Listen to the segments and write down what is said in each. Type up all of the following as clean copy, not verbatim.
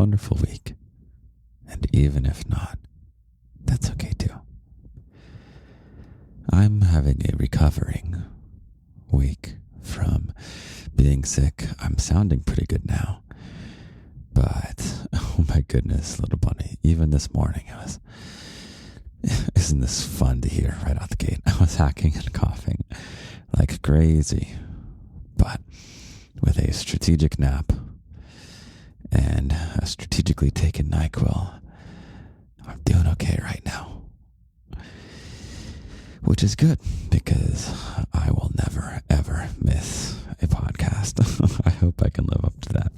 wonderful week. And even if not, that's okay too. I'm having a recovering week from being sick. I'm sounding pretty good now. But, oh my goodness, little bunny, even this morning isn't this fun to hear right out the gate? I was hacking and coughing like crazy, but with a strategic nap and a strategically taken NyQuil, I'm doing okay right now. Which is good, because I will never, ever miss a podcast. I hope I can live up to that.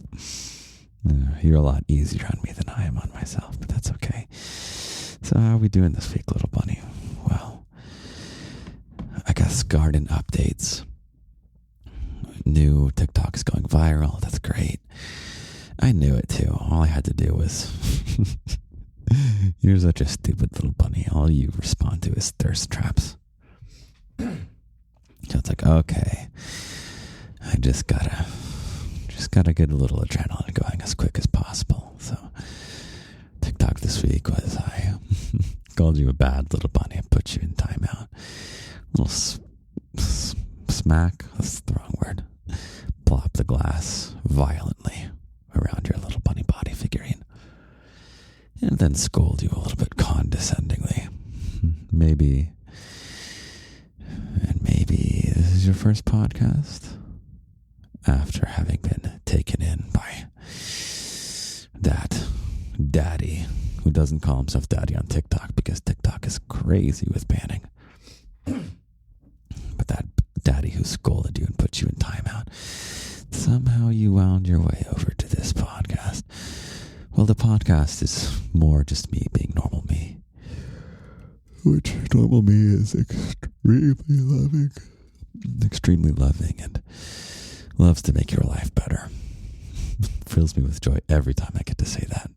You're a lot easier on me than I am on myself, but that's okay. So how are we doing this week, little bunny? Well, I guess garden updates. New TikTok's going viral. That's great. I knew it too. All I had to do was... You're such a stupid little bunny. All you respond to is thirst traps. So it's like, okay, I just gotta get a little adrenaline going as quick as possible. So TikTok this week was I called you a bad little bunny and put you in timeout. A little smack, that's the wrong word. Plop the glass violently around your little bunny body figurine. And then scold you a little bit condescendingly. Maybe this is your first podcast after having been taken in by that daddy who doesn't call himself daddy on TikTok because TikTok is crazy with banning. But that daddy who scolded you and put you in timeout, somehow you wound your way over to this podcast. Well, the podcast is more just me being normal me. Which normal me is extremely loving, and loves to make your life better. Fills me with joy every time I get to say that.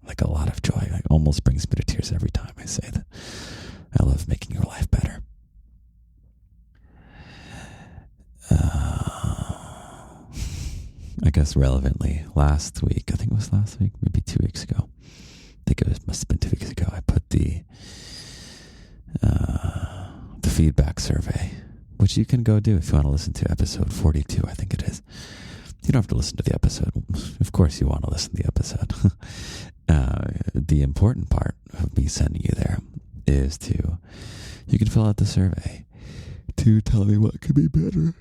Like a lot of joy. Like almost brings me to tears every time I say that. I love making your life better. I guess relevantly, last week, maybe 2 weeks ago. I think must have been 2 weeks ago. I put the feedback survey, which you can go do if you want to listen to episode 42, I think it is. You don't have to listen to the episode. Of course you want to listen to the episode. The important part of me sending you there is you can fill out the survey to tell me what could be better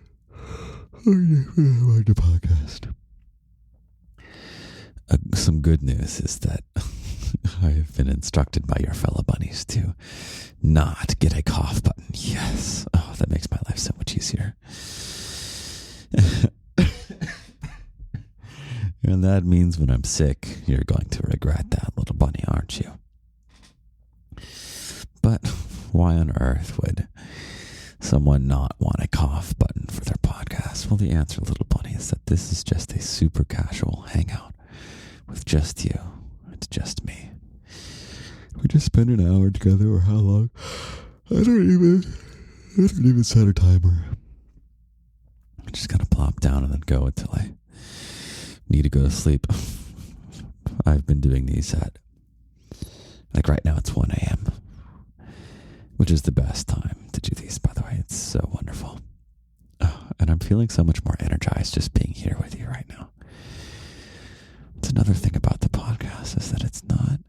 on the podcast. Some good news is that I've been instructed by your fellow bunnies to not get a cough button. Yes. Oh, that makes my life so much easier. And that means when I'm sick, you're going to regret that, little bunny, aren't you? But why on earth would someone not want a cough button for their podcast? Well, the answer, little bunny, is that this is just a super casual hangout with just you. It's just me. We just spend an hour together, or how long? I don't even set a timer. I just gotta plop down and then go until I need to go to sleep. I've been doing these at, like right now it's 1 a.m., which is the best time to do these, by the way. It's so wonderful. And I'm feeling so much more energized just being here with you right now. It's another thing about the podcast is that it's not,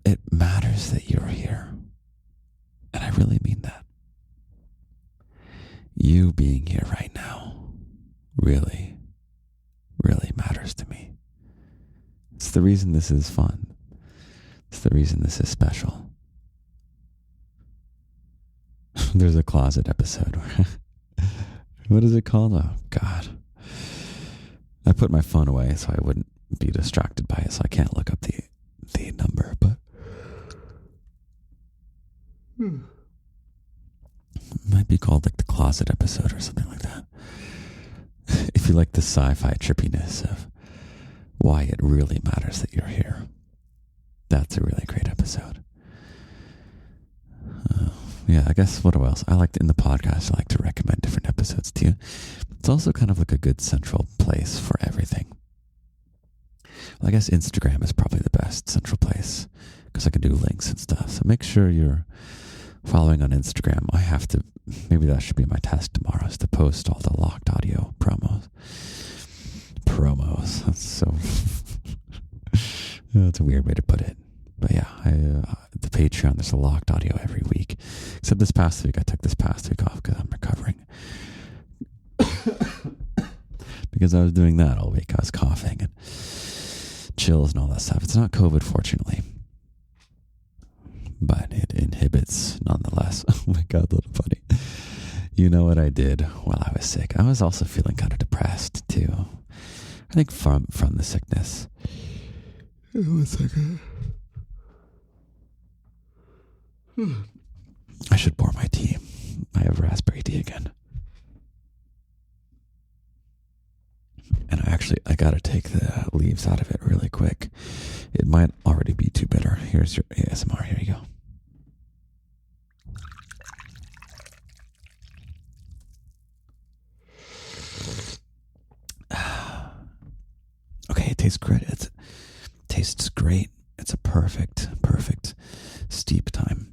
it matters that you're here. And I really mean that. You being here right now really, really matters to me. It's the reason this is fun. It's the reason this is special. There's a closet episode where what is it called? Oh, God. I put my phone away so I wouldn't be distracted by it, so I can't look up the number, but it might be called like the closet episode or something like that. If you like the sci-fi trippiness of why it really matters that you're here, that's a really great episode. Yeah, I guess what else? I like to, in the podcast, I like to recommend different episodes to you. It's also kind of like a good central place for everything. I guess Instagram is probably the best central place because I can do links and stuff. So make sure you're following on Instagram. I have to, maybe that should be my task tomorrow, is to post all the locked audio promos. That's so, that's a weird way to put it. But yeah, the Patreon, there's a locked audio every week. Except this past week, I took this past week off because I'm recovering. Because I was doing that all week. I was coughing and chills and all that stuff. It's not COVID, fortunately. But it inhibits nonetheless. Oh my God, little buddy. You know what I did while I was sick? I was also feeling kind of depressed too. I think from the sickness. One second. I should pour my tea. I have raspberry tea again. And I gotta take the leaves out of it really quick. It might already be too bitter. Here's your ASMR. Here you go. Okay, it tastes great. It tastes great. It's a perfect steep time.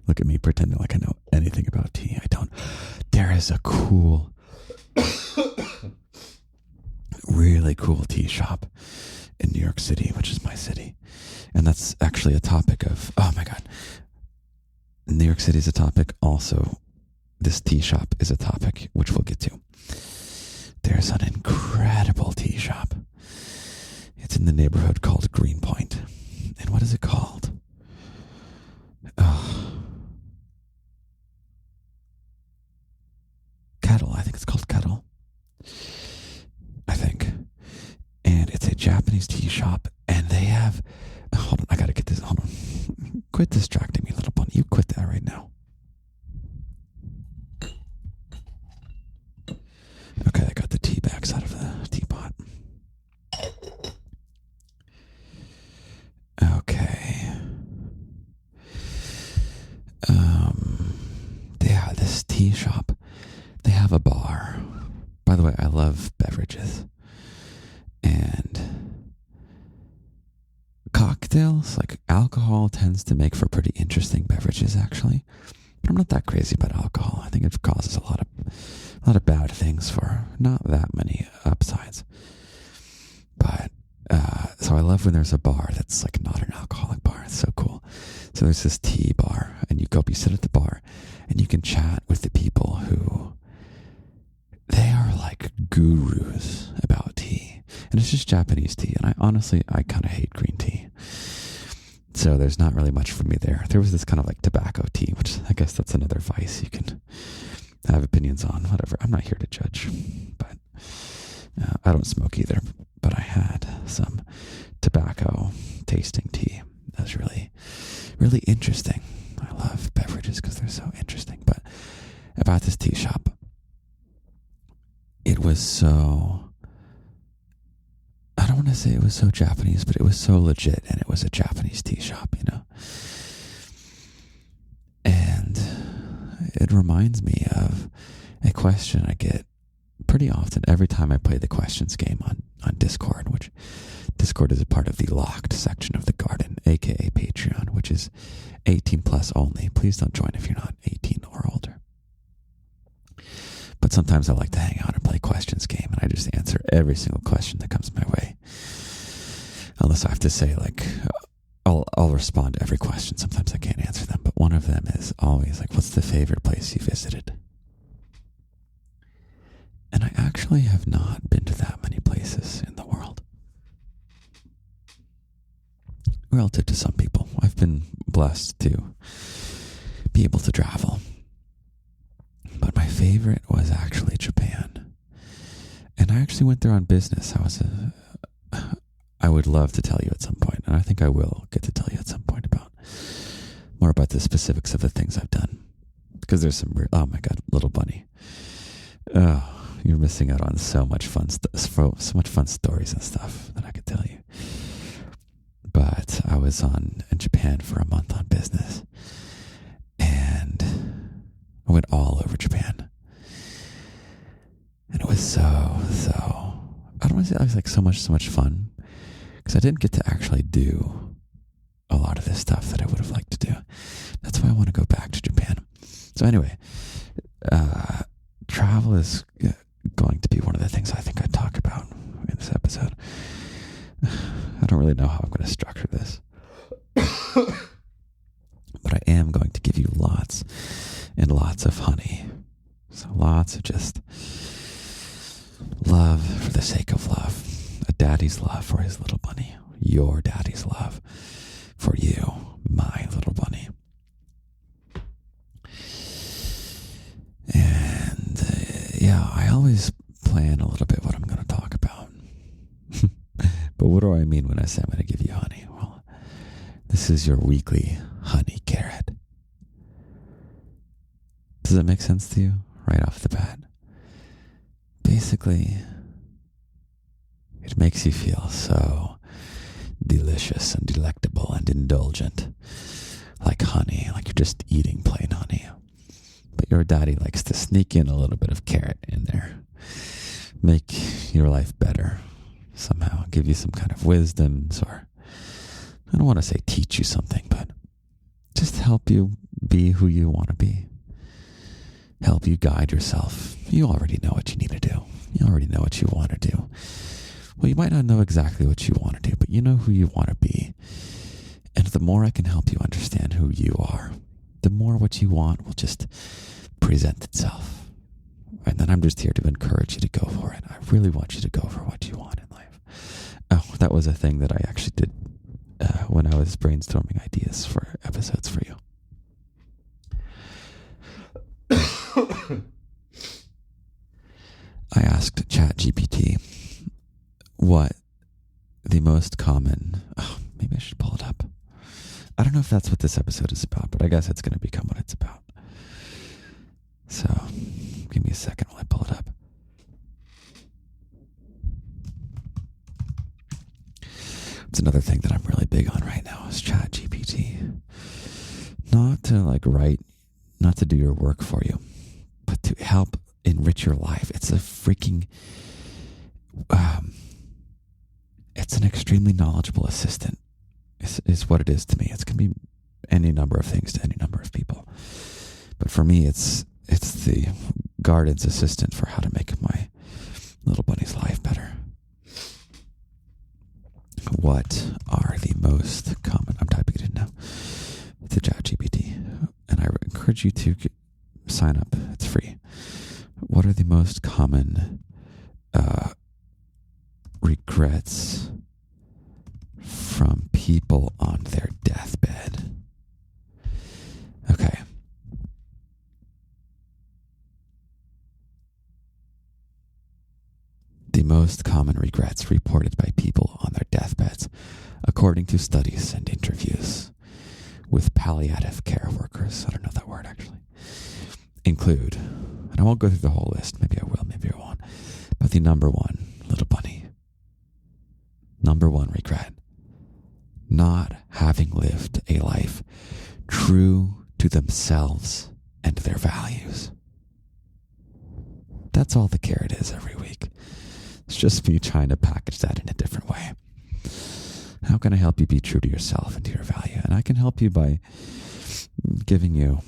Look at me pretending like I know anything about tea. I don't. There is a cool, really cool tea shop in New York City, which is my city. And that's actually a topic of, oh my God. New York City is a topic. Also, this tea shop is a topic, which we'll get to. There's an incredible tea shop. It's in the neighborhood called Greenpoint. And what is it called? Kettle. I think it's called Kettle. I think. And it's a Japanese tea shop. And they have... Hold on, I gotta get this. Hold on. Quit distracting me, little bunny. You quit that right now. Okay, I got the tea bags out of the teapot. Okay. Yeah, this tea shop, they have a bar. By the way, I love beverages. And cocktails, like alcohol, tends to make for pretty interesting beverages, actually. But I'm not that crazy about alcohol. I think it causes a lot of bad things for not that many upsides. But so I love when there's a bar that's like not an alcoholic bar. It's so cool. So there's this tea bar, and you sit at the bar, and you can chat with the people who, they are like gurus about tea. And it's just Japanese tea. And I kind of hate green tea. So there's not really much for me there. There was this kind of like tobacco tea, which I guess that's another vice you can have opinions on. Whatever. I'm not here to judge. But I don't smoke either. But I had some tobacco tasting tea. That was really, really interesting. I love beverages because they're so interesting. But about this tea shop, it was so, I don't want to say it was so Japanese, but it was so legit, and it was a Japanese tea shop, you know. And it reminds me of a question I get pretty often every time I play the questions game on Discord, which Discord is a part of the locked section of the garden, aka Patreon, which is 18 plus only. Please don't join if you're not 18 or older. But sometimes I like to hang out and play questions game, and I just answer every single question that comes my way. Unless I have to say, like, I'll respond to every question. Sometimes I can't answer them, but one of them is always like, what's the favorite place you visited? And I actually have not been to that many places in the world. Relative to some people, I've been blessed to be able to travel. But my favorite was actually Japan. And I actually went there on business. I would love to tell you at some point, and I think I will get to tell you at some point more about the specifics of the things I've done. Because there's some oh my God, little bunny. Oh, you're missing out on so much fun stories and stuff that I could tell you. But I was in Japan for a month on business, and I went all over Japan, and it was so I don't want to say I was like so much fun, because I didn't get to actually do a lot of this stuff that I would have liked to do. That's why I want to go back to Japan. So anyway, travel is going to be one of the things I think I talk about in this episode. I don't really know how I'm going to structure this. But I am going to give you lots and lots of honey. So lots of just love for the sake of love. A daddy's love for his little bunny. Your daddy's love for you, my little bunny. And I always plan a little bit what I'm going to talk about. But what do I mean when I say I'm going to give you honey? Well, this is your weekly honey carrot. Does it make sense to you right off the bat? Basically, it makes you feel so delicious and delectable and indulgent, like honey, like you're just eating plain honey. But your daddy likes to sneak in a little bit of carrot in there, make your life better somehow, give you some kind of wisdoms, or I don't want to say teach you something, but just help you be who you want to be. Help you guide yourself. You already know what you need to do. You already know what you want to do. Well, you might not know exactly what you want to do, but you know who you want to be. And the more I can help you understand who you are, the more what you want will just present itself. And then I'm just here to encourage you to go for it. I really want you to go for what you want in life. Oh, that was a thing that I actually did when I was brainstorming ideas for episodes for you. I asked ChatGPT what the most common... maybe I should pull it up. I don't know if that's what this episode is about, but I guess it's going to become what it's about. So, give me a second while I pull it up. It's another thing that I'm really big on right now is ChatGPT. Not to do your work for you, but to help enrich your life. It's a freaking... it's an extremely knowledgeable assistant, is what it is to me. It's going to be any number of things to any number of people. But for me, it's the guardian's assistant for how to make my little bunny's life better. What are the most common... I'm typing it in now. To ChatGPT. And I encourage you to sign up. It's free. What are the most common regrets from people on their deathbed? Okay. The most common regrets reported by people on their deathbeds, according to studies and interviews with palliative care workers, I don't know that word actually, include, and I won't go through the whole list, maybe I will, maybe I won't, but the number one, little bunny, number one regret, not having lived a life true to themselves and their values. That's all the carrot is every week. It's just me trying to package that in a different way. How can I help you be true to yourself and to your value? And I can help you by giving you,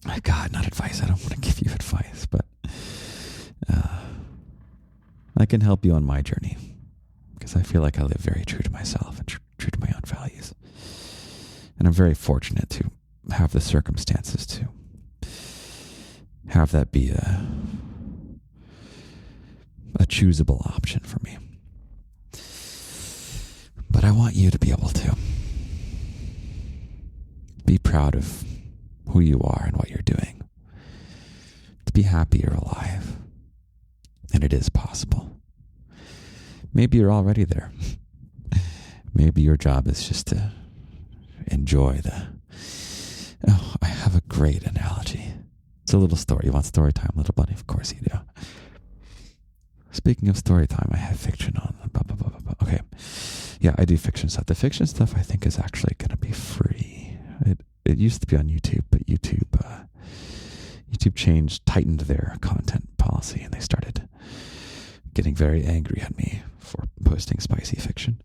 not advice. I don't want to give you advice, but I can help you on my journey because I feel like I live very true to myself and true to my own values. And I'm very fortunate to have the circumstances to have that be a choosable option for me. But I want you to be able to be proud of who you are and what you're doing. To be happy you're alive. And it is possible. Maybe you're already there. Maybe your job is just to enjoy I have a great analogy. It's a little story. You want story time, little bunny? Of course you do. Speaking of story time, I have fiction on. Okay. Yeah, I do fiction stuff. The fiction stuff I think is actually going to be free. It used to be on YouTube, but YouTube tightened their content policy and they started getting very angry at me for posting spicy fiction.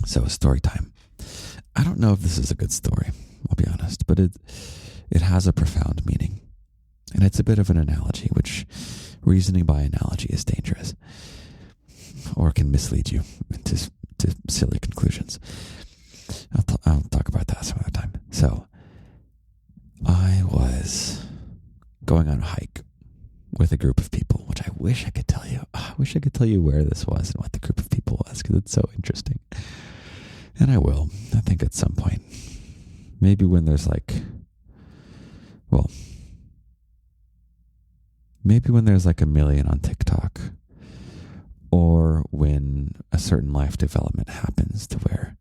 So, story time. I don't know if this is a good story, I'll be honest, but it has a profound meaning. And it's a bit of an analogy, which reasoning by analogy is dangerous or can mislead you to silly conclusions. I'll talk about that some other time. So, I was going on a hike with a group of people, which I wish I could tell you. I wish I could tell you where this was and what the group of people was, because it's so interesting. And I will, I think, at some point. Maybe when there's maybe when there's 1 million on TikTok, or when a certain life development happens to where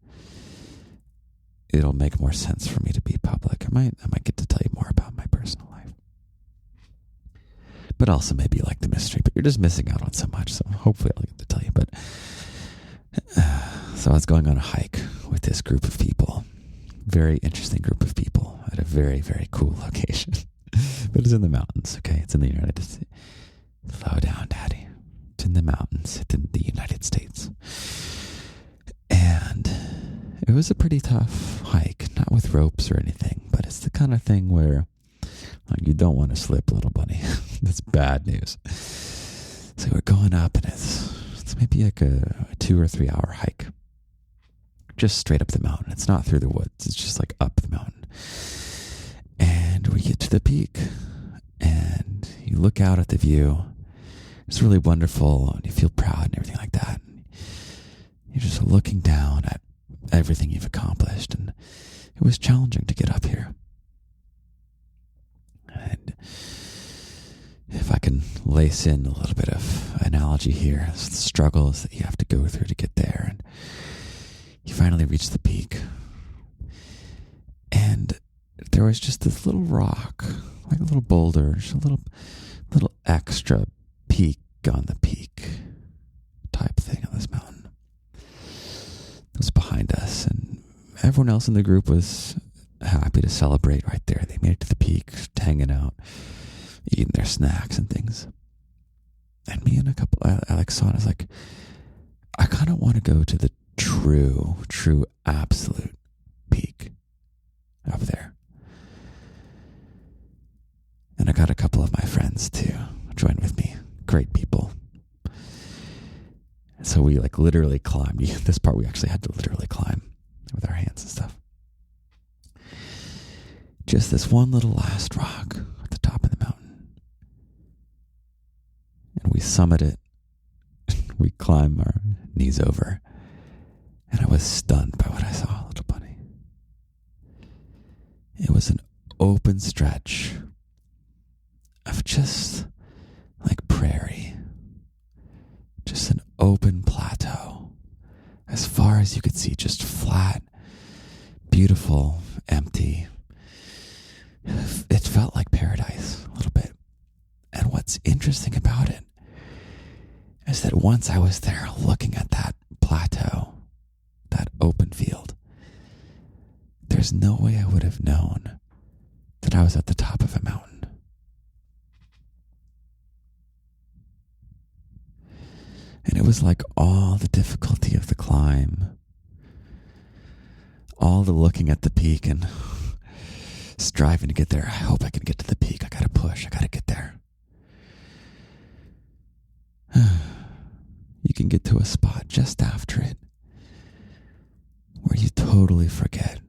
it'll make more sense for me to be public. I might get to tell you more about my personal life. But also maybe you like the mystery, but you're just missing out on so much. So hopefully I'll get to tell you. But so I was going on a hike with this group of people, very interesting group of people at a very, very cool location. But it's in the mountains, okay? It's in the United States. Slow down, Daddy. It's in the mountains. It's in the United States. And it was a pretty tough hike, not with ropes or anything, but it's the kind of thing where you don't want to slip, little bunny. That's bad news. So we're going up, and it's maybe a 2 or 3 hour hike. Just straight up the mountain. It's not through the woods. It's just up the mountain. And we get to the peak, and you look out at the view. It's really wonderful, and you feel proud and everything like that. And you're just looking down at everything you've accomplished, and it was challenging to get up here. And if I can lace in a little bit of analogy here, it's the struggles that you have to go through to get there, and you finally reach the peak. And there was just this little rock, like a little boulder, just a little extra peak on the peak type thing on this mountain. It was behind us, and everyone else in the group was happy to celebrate right there. They made it to the peak, hanging out, eating their snacks and things. And me and a couple, Alex saw it, I was like, I kind of want to go to the true, absolute peak up there. And I got a couple of my friends to join with me. Great people. So we literally climbed. This part we actually had to literally climb with our hands and stuff. Just this one little last rock at the top of the mountain. And we summit it. We climb our knees over. And I was stunned by what I saw, little bunny. It was an open stretch of just prairie. Just an open plateau. As far as you could see, just flat, beautiful, empty. It felt like paradise a little bit. And what's interesting about it is that once I was there looking at that plateau, that open field, there's no way I would have known that I was at the top of a mountain. And it was like all the difficulty of the climb, all the looking at the peak and striving to get there. I hope I can get to the peak. I gotta push. I gotta get there. You can get to a spot just after it where you totally forget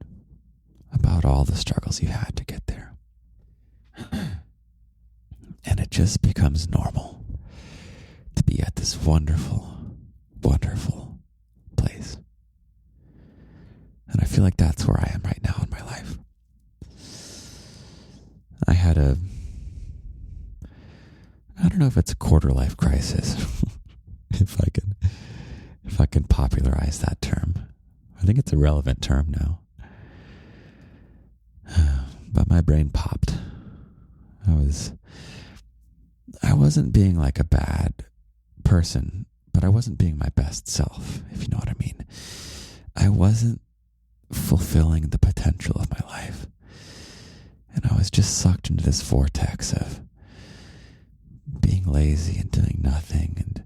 about all the struggles you had to get there. And it just becomes normal to be at this wonderful, wonderful place. And I feel like that's where I am right now in my life. I had I don't know if it's a quarter life crisis, if I can popularize that term. I think it's a relevant term now. But my brain popped. I wasn't being a bad person, but I wasn't being my best self, if you know what I mean. I wasn't fulfilling the potential of my life. And I was just sucked into this vortex of being lazy and doing nothing and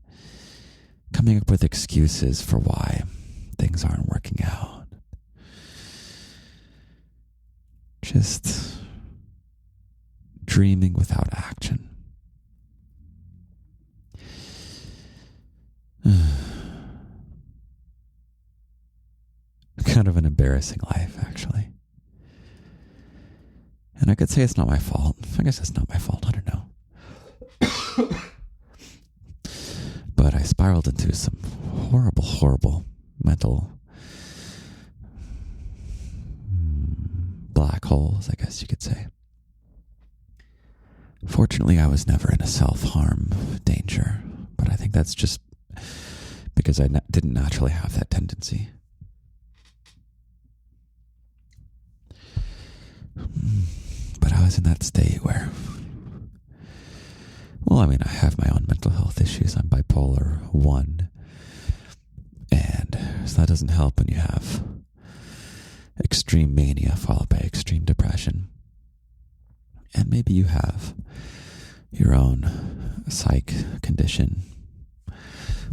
coming up with excuses for why things aren't working out. Just dreaming without action. Kind of an embarrassing life, actually. And I could say it's not my fault. I guess it's not my fault. I don't know. But I spiraled into some horrible mental black holes, I guess you could say. Fortunately, I was never in a self-harm danger, but I think that's just because I didn't naturally have that tendency. But I was in that state where, well, I mean, I have my own mental health issues. I'm bipolar 1. And so that doesn't help when you have extreme mania followed by extreme depression. And maybe you have your own psych condition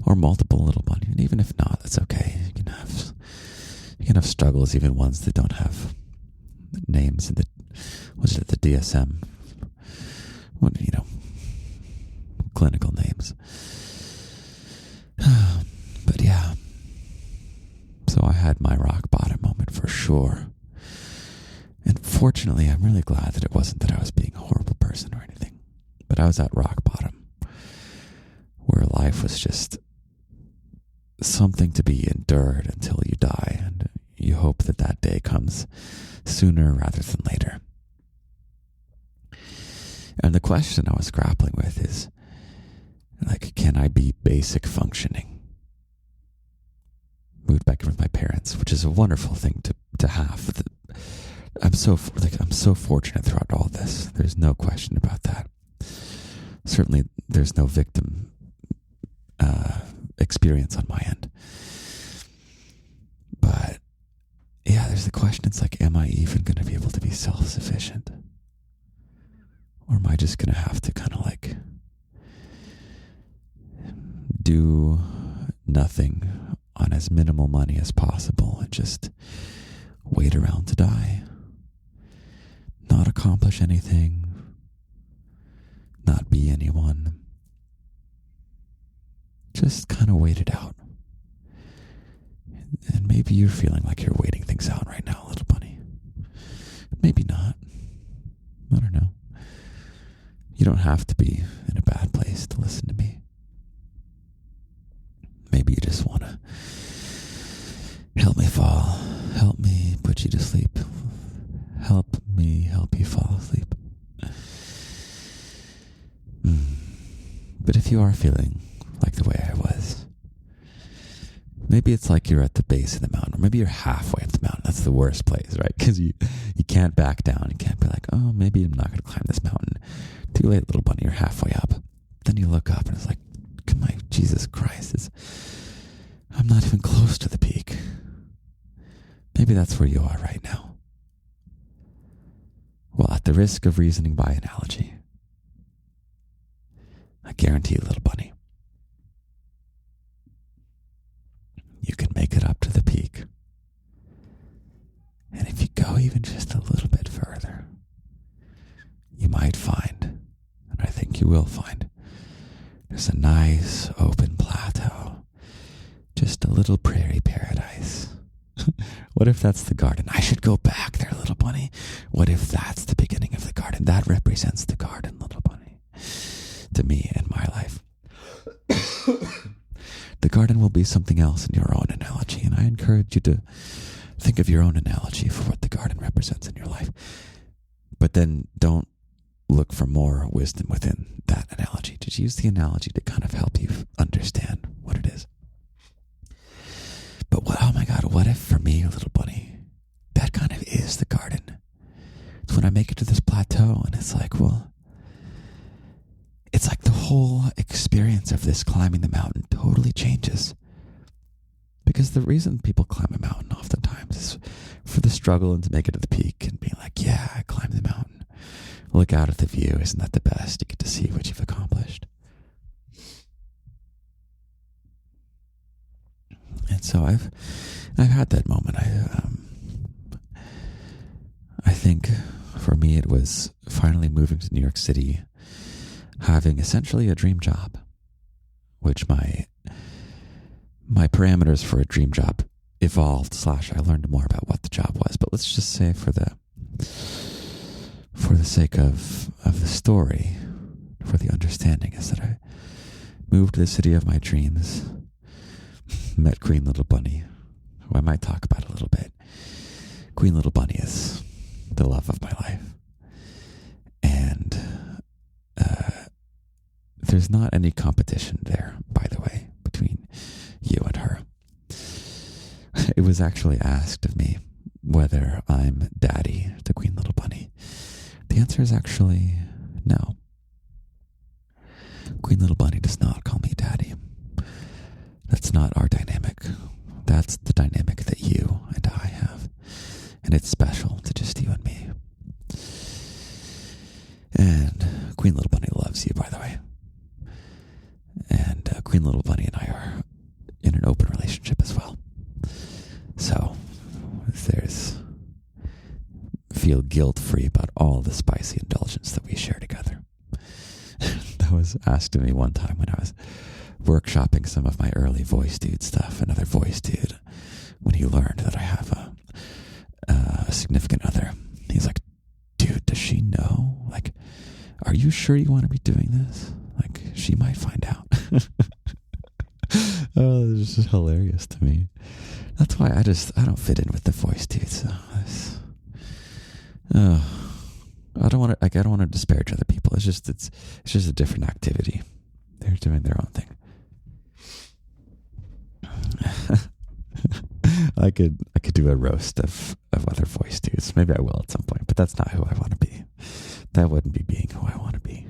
or multiple, little bunny. And even if not, that's okay. You can have struggles, even ones that don't have names in the DSM, clinical names. But yeah, so I had my rock bottom moment for sure. And fortunately, I'm really glad that it wasn't that I was being a horrible person or anything, but I was at rock bottom where life was just something to be endured until you die, and you hope that that day comes sooner rather than later. And the question I was grappling with is, can I be basic functioning? Moved back in with my parents, which is a wonderful thing to have. I'm so fortunate throughout all this. There's no question about that. Certainly, there's no victim experience on my end. But yeah, there's the question. It's am I even going to be able to be self-sufficient? Or am I just going to have to kind of do nothing on as minimal money as possible and just wait around to die? Not accomplish anything, not be anyone. Just kind of wait it out. And maybe you're feeling like you're waiting things out right now, little bunny. Maybe not. I don't know. You don't have to be in a bad place to listen to me. Maybe you just want to help me put you to sleep. Help me help you fall asleep. But if you are feeling like the way I was, maybe it's like you're at the base of the mountain, or maybe you're halfway up the mountain. That's the worst place, right? Because you can't back down. You can't be like, oh, maybe I'm not going to climb this mountain. Too late, little bunny, you're halfway up. Then you look up and it's like, my Jesus Christ, I'm not even close to the peak. Maybe that's where you are right now. Well, at the risk of reasoning by analogy, I guarantee you, little bunny, you can make it up to the peak. And if you go even just a little bit further, you might find, and I think you will find, there's a nice open plateau, just a little prairie paradise. What if that's the garden? I should go back there, little bunny. What if that's the beginning of the garden? That represents the garden, little bunny, to me and my life. The garden will be something else in your own analogy, and I encourage you to think of your own analogy for what the garden represents in your life. But then don't look for more wisdom within that analogy. Just use the analogy to kind of help you understand what it is. But oh my God, what if for me, little bunny, that kind of is the garden? It's when I make it to this plateau and it's like, well, it's like the whole experience of this climbing the mountain totally changes. Because the reason people climb a mountain oftentimes is for the struggle and to make it to the peak and being like, yeah, I climbed the mountain. Look out at the view. Isn't that the best? You get to see what you've accomplished. And so I've had that moment. I think for me it was finally moving to New York City, having essentially a dream job, which my parameters for a dream job evolved / I learned more about what the job was. But let's just say for the sake of the story, for the understanding, is that I moved to the city of my dreams, met Queen Little Bunny, who I might talk about a little bit. Queen Little Bunny is the love of my life. And there's not any competition there, by the way, between you and her. It was actually asked of me whether I'm daddy to Queen Little Bunny. The answer is actually no. Queen Little Bunny does not call me daddy. That's not our dynamic. That's the dynamic that you and I have. And it's special to just you and me. And Queen Little Bunny loves you, by the way. And Queen Little Bunny and I are in an open relationship as well. So feel guilt-free about all the spicy indulgence that we share together. That was asked of me one time when I was workshopping some of my early voice dude stuff. Another voice dude, when he learned that I have a significant other, he's like, dude, does she know? Like, are you sure you want to be doing this? Like, she might find out. Oh, this is hilarious to me. That's why I don't fit in with the voice dudes. I don't want to disparage other people. It's just a different activity. They're doing their own thing. I could do a roast of other voice dudes. Maybe I will at some point, but that's not who I want to be. That wouldn't be being who I want to be.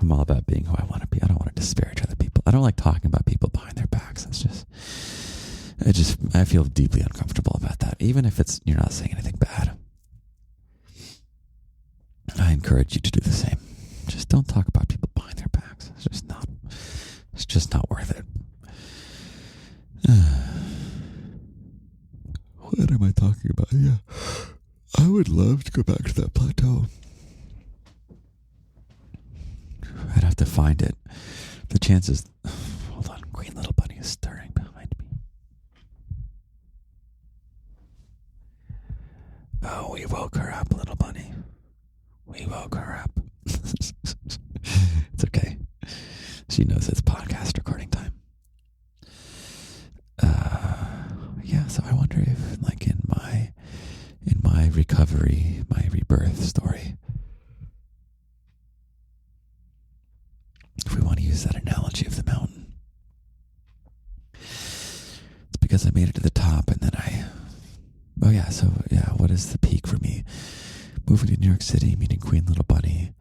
I'm all about being who I want to be. I don't want to disparage other people. I don't like talking about people behind their backs. I feel deeply uncomfortable about that. Even if you're not saying anything bad. I encourage you to do the same. Just don't talk about people behind their backs. It's just not worth it. What am I talking about? Yeah. I would love to go back to that plateau. I'd have to find it. The chances... Hold on. Queen Little Bunny is stirring behind me. Oh, we woke her up, Little Bunny. We woke her up. It's okay. She knows it's podcast recording time. Yeah, so I wonder if, like, in my recovery, my rebirth story, if we want to use that analogy of the mountain, it's because I made it to the top and then what is the peak for me? Moving to New York City, meeting Queen Little Bunny,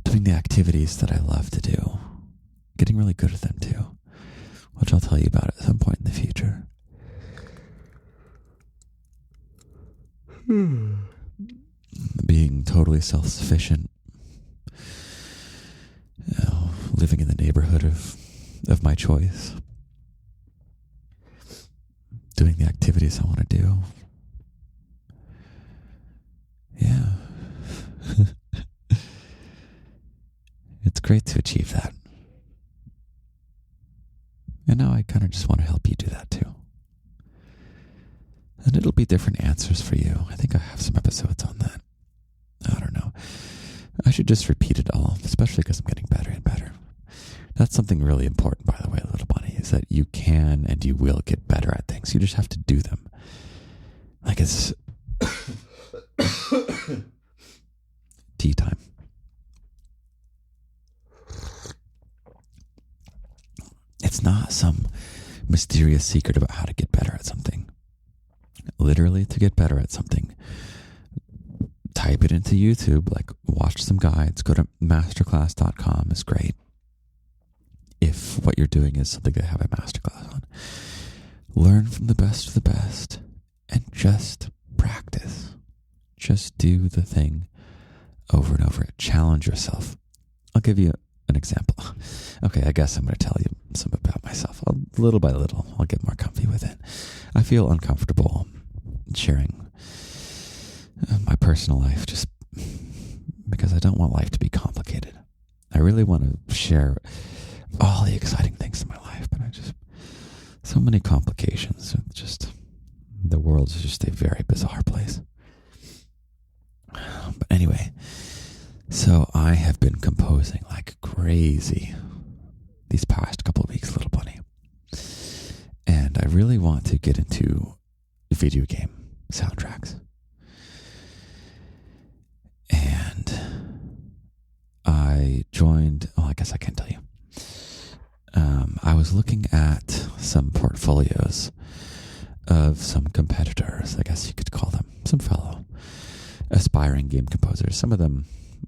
doing the activities that I love to do, getting really good at them too, which I'll tell you about at some point in the future. Being totally self-sufficient, living in the neighborhood of my choice, doing the activities I want to do. Yeah. It's great to achieve that. And now I kind of just want to help you do that too. And it'll be different answers for you. I think I have some episodes on that. I don't know. I should just repeat it all, especially because I'm getting better and better. That's something really important, by the way, Little Bunny, is that you can and you will get better at things. You just have to do them. Like it's tea time. It's not some mysterious secret about how to get better at something. Literally, to get better at something, type it into YouTube, like watch some guides, go to masterclass.com is great. If what you're doing is something they have a masterclass on, learn from the best of the best and just practice. Just do the thing over and over. Challenge yourself. I'll give you an example. Okay, I guess I'm going to tell you some about myself. Little by little, I'll get more comfy with it. I feel uncomfortable sharing my personal life just because I don't want life to be complicated. I really want to share all the exciting things in my life, but so many complications. The world is just a very bizarre place. But anyway, so I have been composing like crazy these past couple of weeks, little bunny. And I really want to get into video game soundtracks. And I joined, I guess I can't tell you. I was looking at some portfolios of some competitors, I guess you could call them, some fellow aspiring game composers. Some of them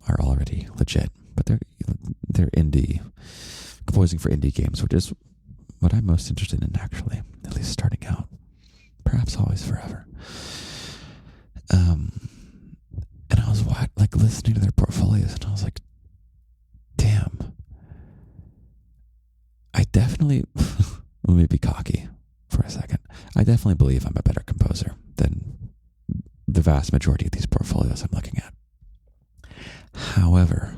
are already legit, but they're indie, composing for indie games, which is what I'm most interested in, actually, at least starting out. Perhaps always forever. And I was listening to their portfolios, and I was like, damn, I definitely, let me be cocky for a second. I definitely believe I'm a better composer than the vast majority of these portfolios I'm looking at. However,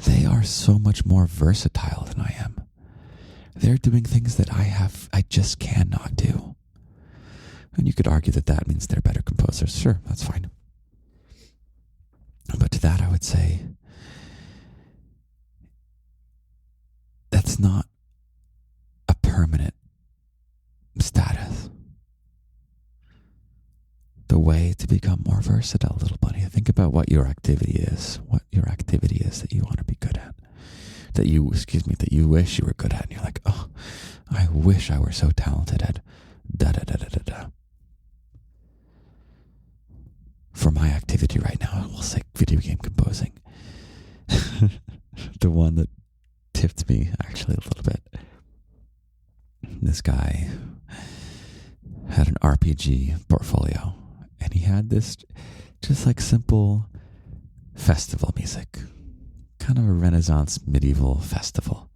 they are so much more versatile than I am. They're doing things that I just cannot do. And you could argue that means they're better composers. Sure, that's fine. But to that, I would say that's not a permanent status. The way to become more versatile, little bunny, think about what your activity is that you want to be good at, that you wish you were good at, and you're like, oh, I wish I were so talented at da-da-da-da-da-da. For my activity right now, I will say video game composing. The one that tipped me actually a little bit. This guy had an RPG portfolio, and he had this just like simple festival music, kind of a Renaissance medieval festival.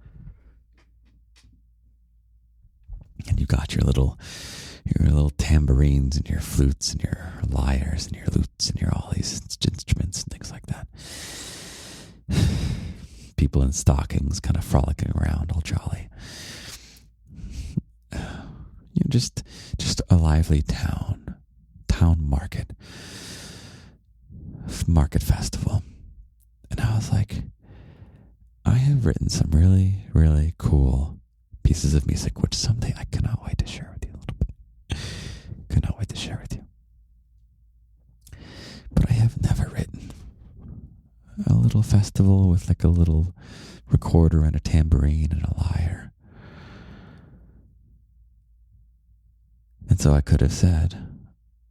And you got your little tambourines and your flutes and your lyres and your lutes and your all these instruments and things like that. People in stockings kind of frolicking around, all jolly. Just a lively town market festival. And I was like, I have written some really, really cool pieces of music, which someday I cannot wait to share with you a little bit. Cannot wait to share with you. But I have never written a little festival with like a little recorder and a tambourine and a lyre. And so I could have said,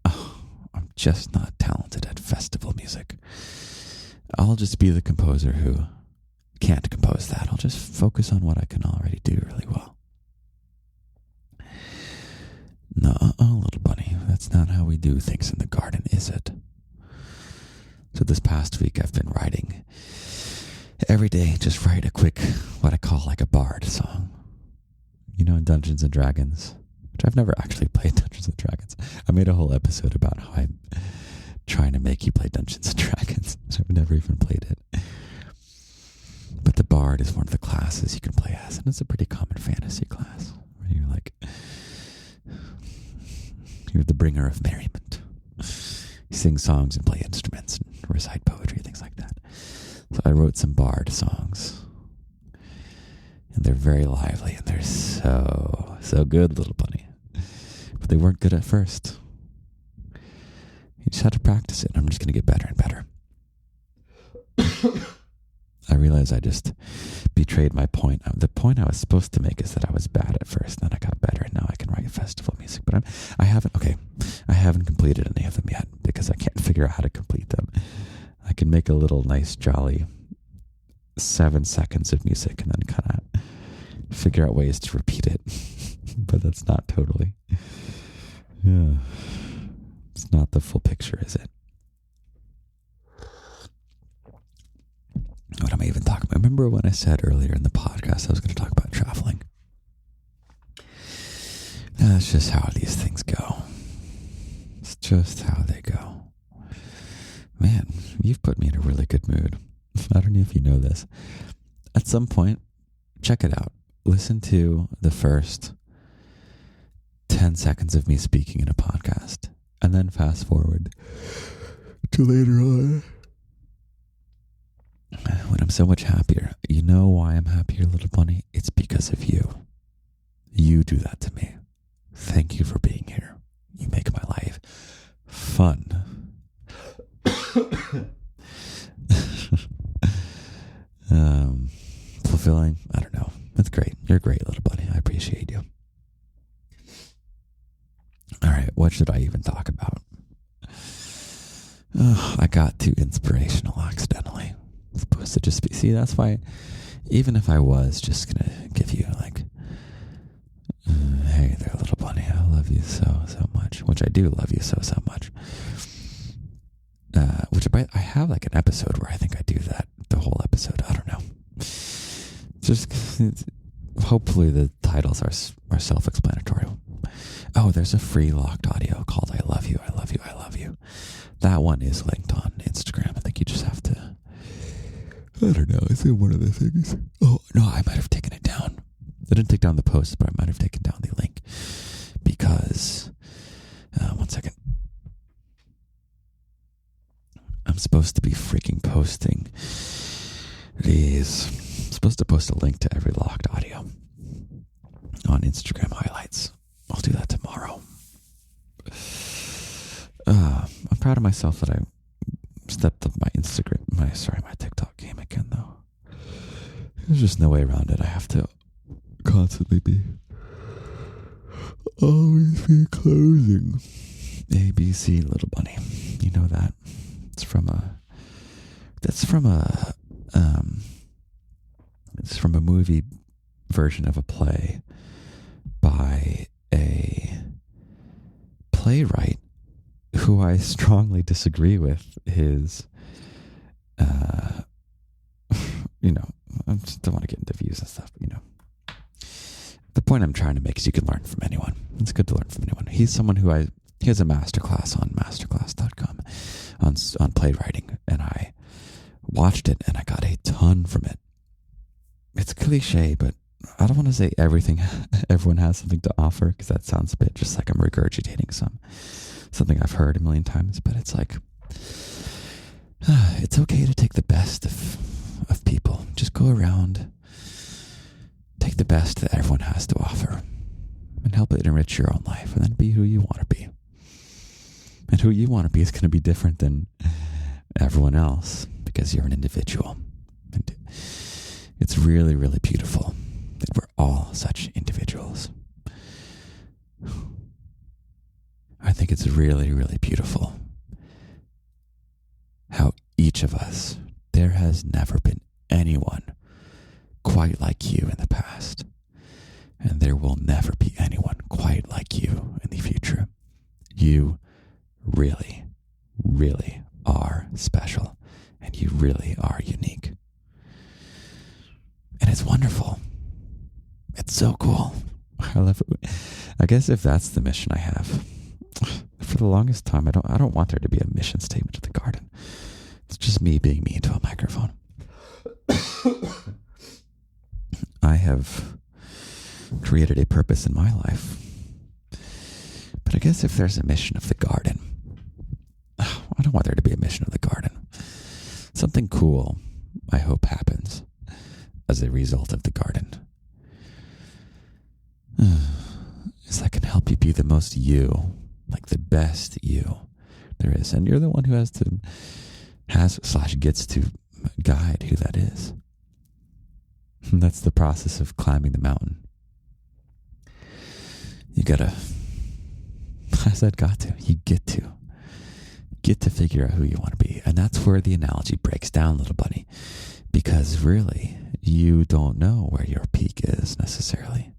oh, I'm just not talented at festival music. I'll just be the composer who can't compose that. I'll just focus on what I can already do really well. No, little bunny, that's not how we do things in the garden, is it? So this past week I've been writing every day, just write a quick, what I call like a bard song. You know, in Dungeons and Dragons, which I've never actually played Dungeons and Dragons. I made a whole episode about how I'm trying to make you play Dungeons and Dragons. I've never even played it. But the bard is one of the classes you can play as, and it's a pretty common fantasy class where you're the bringer of merriment. You sing songs and play instruments and recite poetry, things like that. So I wrote some bard songs, and they're very lively, and they're so good, little bunny. But they weren't good at first. You just had to practice it, and I'm just going to get better and better. I realized I just betrayed my point. The point I was supposed to make is that I was bad at first, then I got better, and now I can write festival music. But I haven't completed any of them yet because I can't figure out how to complete them. I can make a little nice, jolly 7 seconds of music and then kind of figure out ways to repeat it. But that's not totally. Yeah. It's not the full picture, is it? even talk about? Remember when I said earlier in the podcast I was going to talk about traveling? That's just how these things go. It's just how they go. Man, you've put me in a really good mood. I don't know if you know this. At some point, check it out. Listen to the first 10 seconds of me speaking in a podcast, and then fast forward to later on when I'm so much happier. You know why I'm happier, little bunny? It's because of you. You do that to me. Thank you for being here. You make my life fun. Fulfilling. I don't know. That's great. You're great, little buddy. I appreciate you. All right. What should I even talk about? Oh, I got too inspirational accidentally. It's supposed to just be. See, that's why, even if I was just going to give you like, hey there, little bunny, I love you so much, which I do love you so much. Which I have like an episode where I think I do that, the whole episode. I don't know. Just hopefully the titles are self-explanatory. Oh, there's a free locked audio called I Love You, I Love You, I Love You. That one is linked on Instagram. I think you just have to, I don't know, it's in one of the things. Oh, no, I might have taken it down. I didn't take down the post, but I might have taken down the link because, one second. I'm supposed to be freaking posting these. I'm supposed to post a link to every locked audio on Instagram highlights. I'll do that tomorrow. I'm proud of myself that I stepped up my my TikTok game again, though. There's just no way around it. I have to constantly always be closing. ABC, little bunny. You know that. It's from a movie version of a play by a playwright who I strongly disagree with his, I just don't want to get into views and stuff, but the point I'm trying to make is you can learn from anyone. It's good to learn from anyone. He's someone he has a masterclass on masterclass.com on playwriting, and I watched it and I got a ton from it. It's cliche, but I don't want to say everyone has something to offer, because that sounds a bit just like I'm regurgitating something I've heard a million times, but it's like, it's okay to take the best of people. Just go around, take the best that everyone has to offer, and help it enrich your own life, and then be who you want to be. And who you want to be is going to be different than everyone else, because you're an individual. And it's really, really beautiful that we're all such individuals. I think it's really, really beautiful how each of us, there has never been anyone quite like you in the past, and there will never be anyone quite like you in the future. You really, really are special, and you really are unique. And it's wonderful. It's so cool. I love it. I guess if that's the mission I have, for the longest time, I don't want there to be a mission statement of the garden. It's just me being me into a microphone. I have created a purpose in my life. But I guess if there's a mission of the garden, I don't want there to be a mission of the garden. Something cool, I hope, happens as a result of the garden. Is I can help you be the most you, like the best you there is. And you're the one who gets to guide who that is. And that's the process of climbing the mountain. You gotta, I said you get to figure out who you want to be. And that's where the analogy breaks down, little bunny. Because really, you don't know where your peak is necessarily.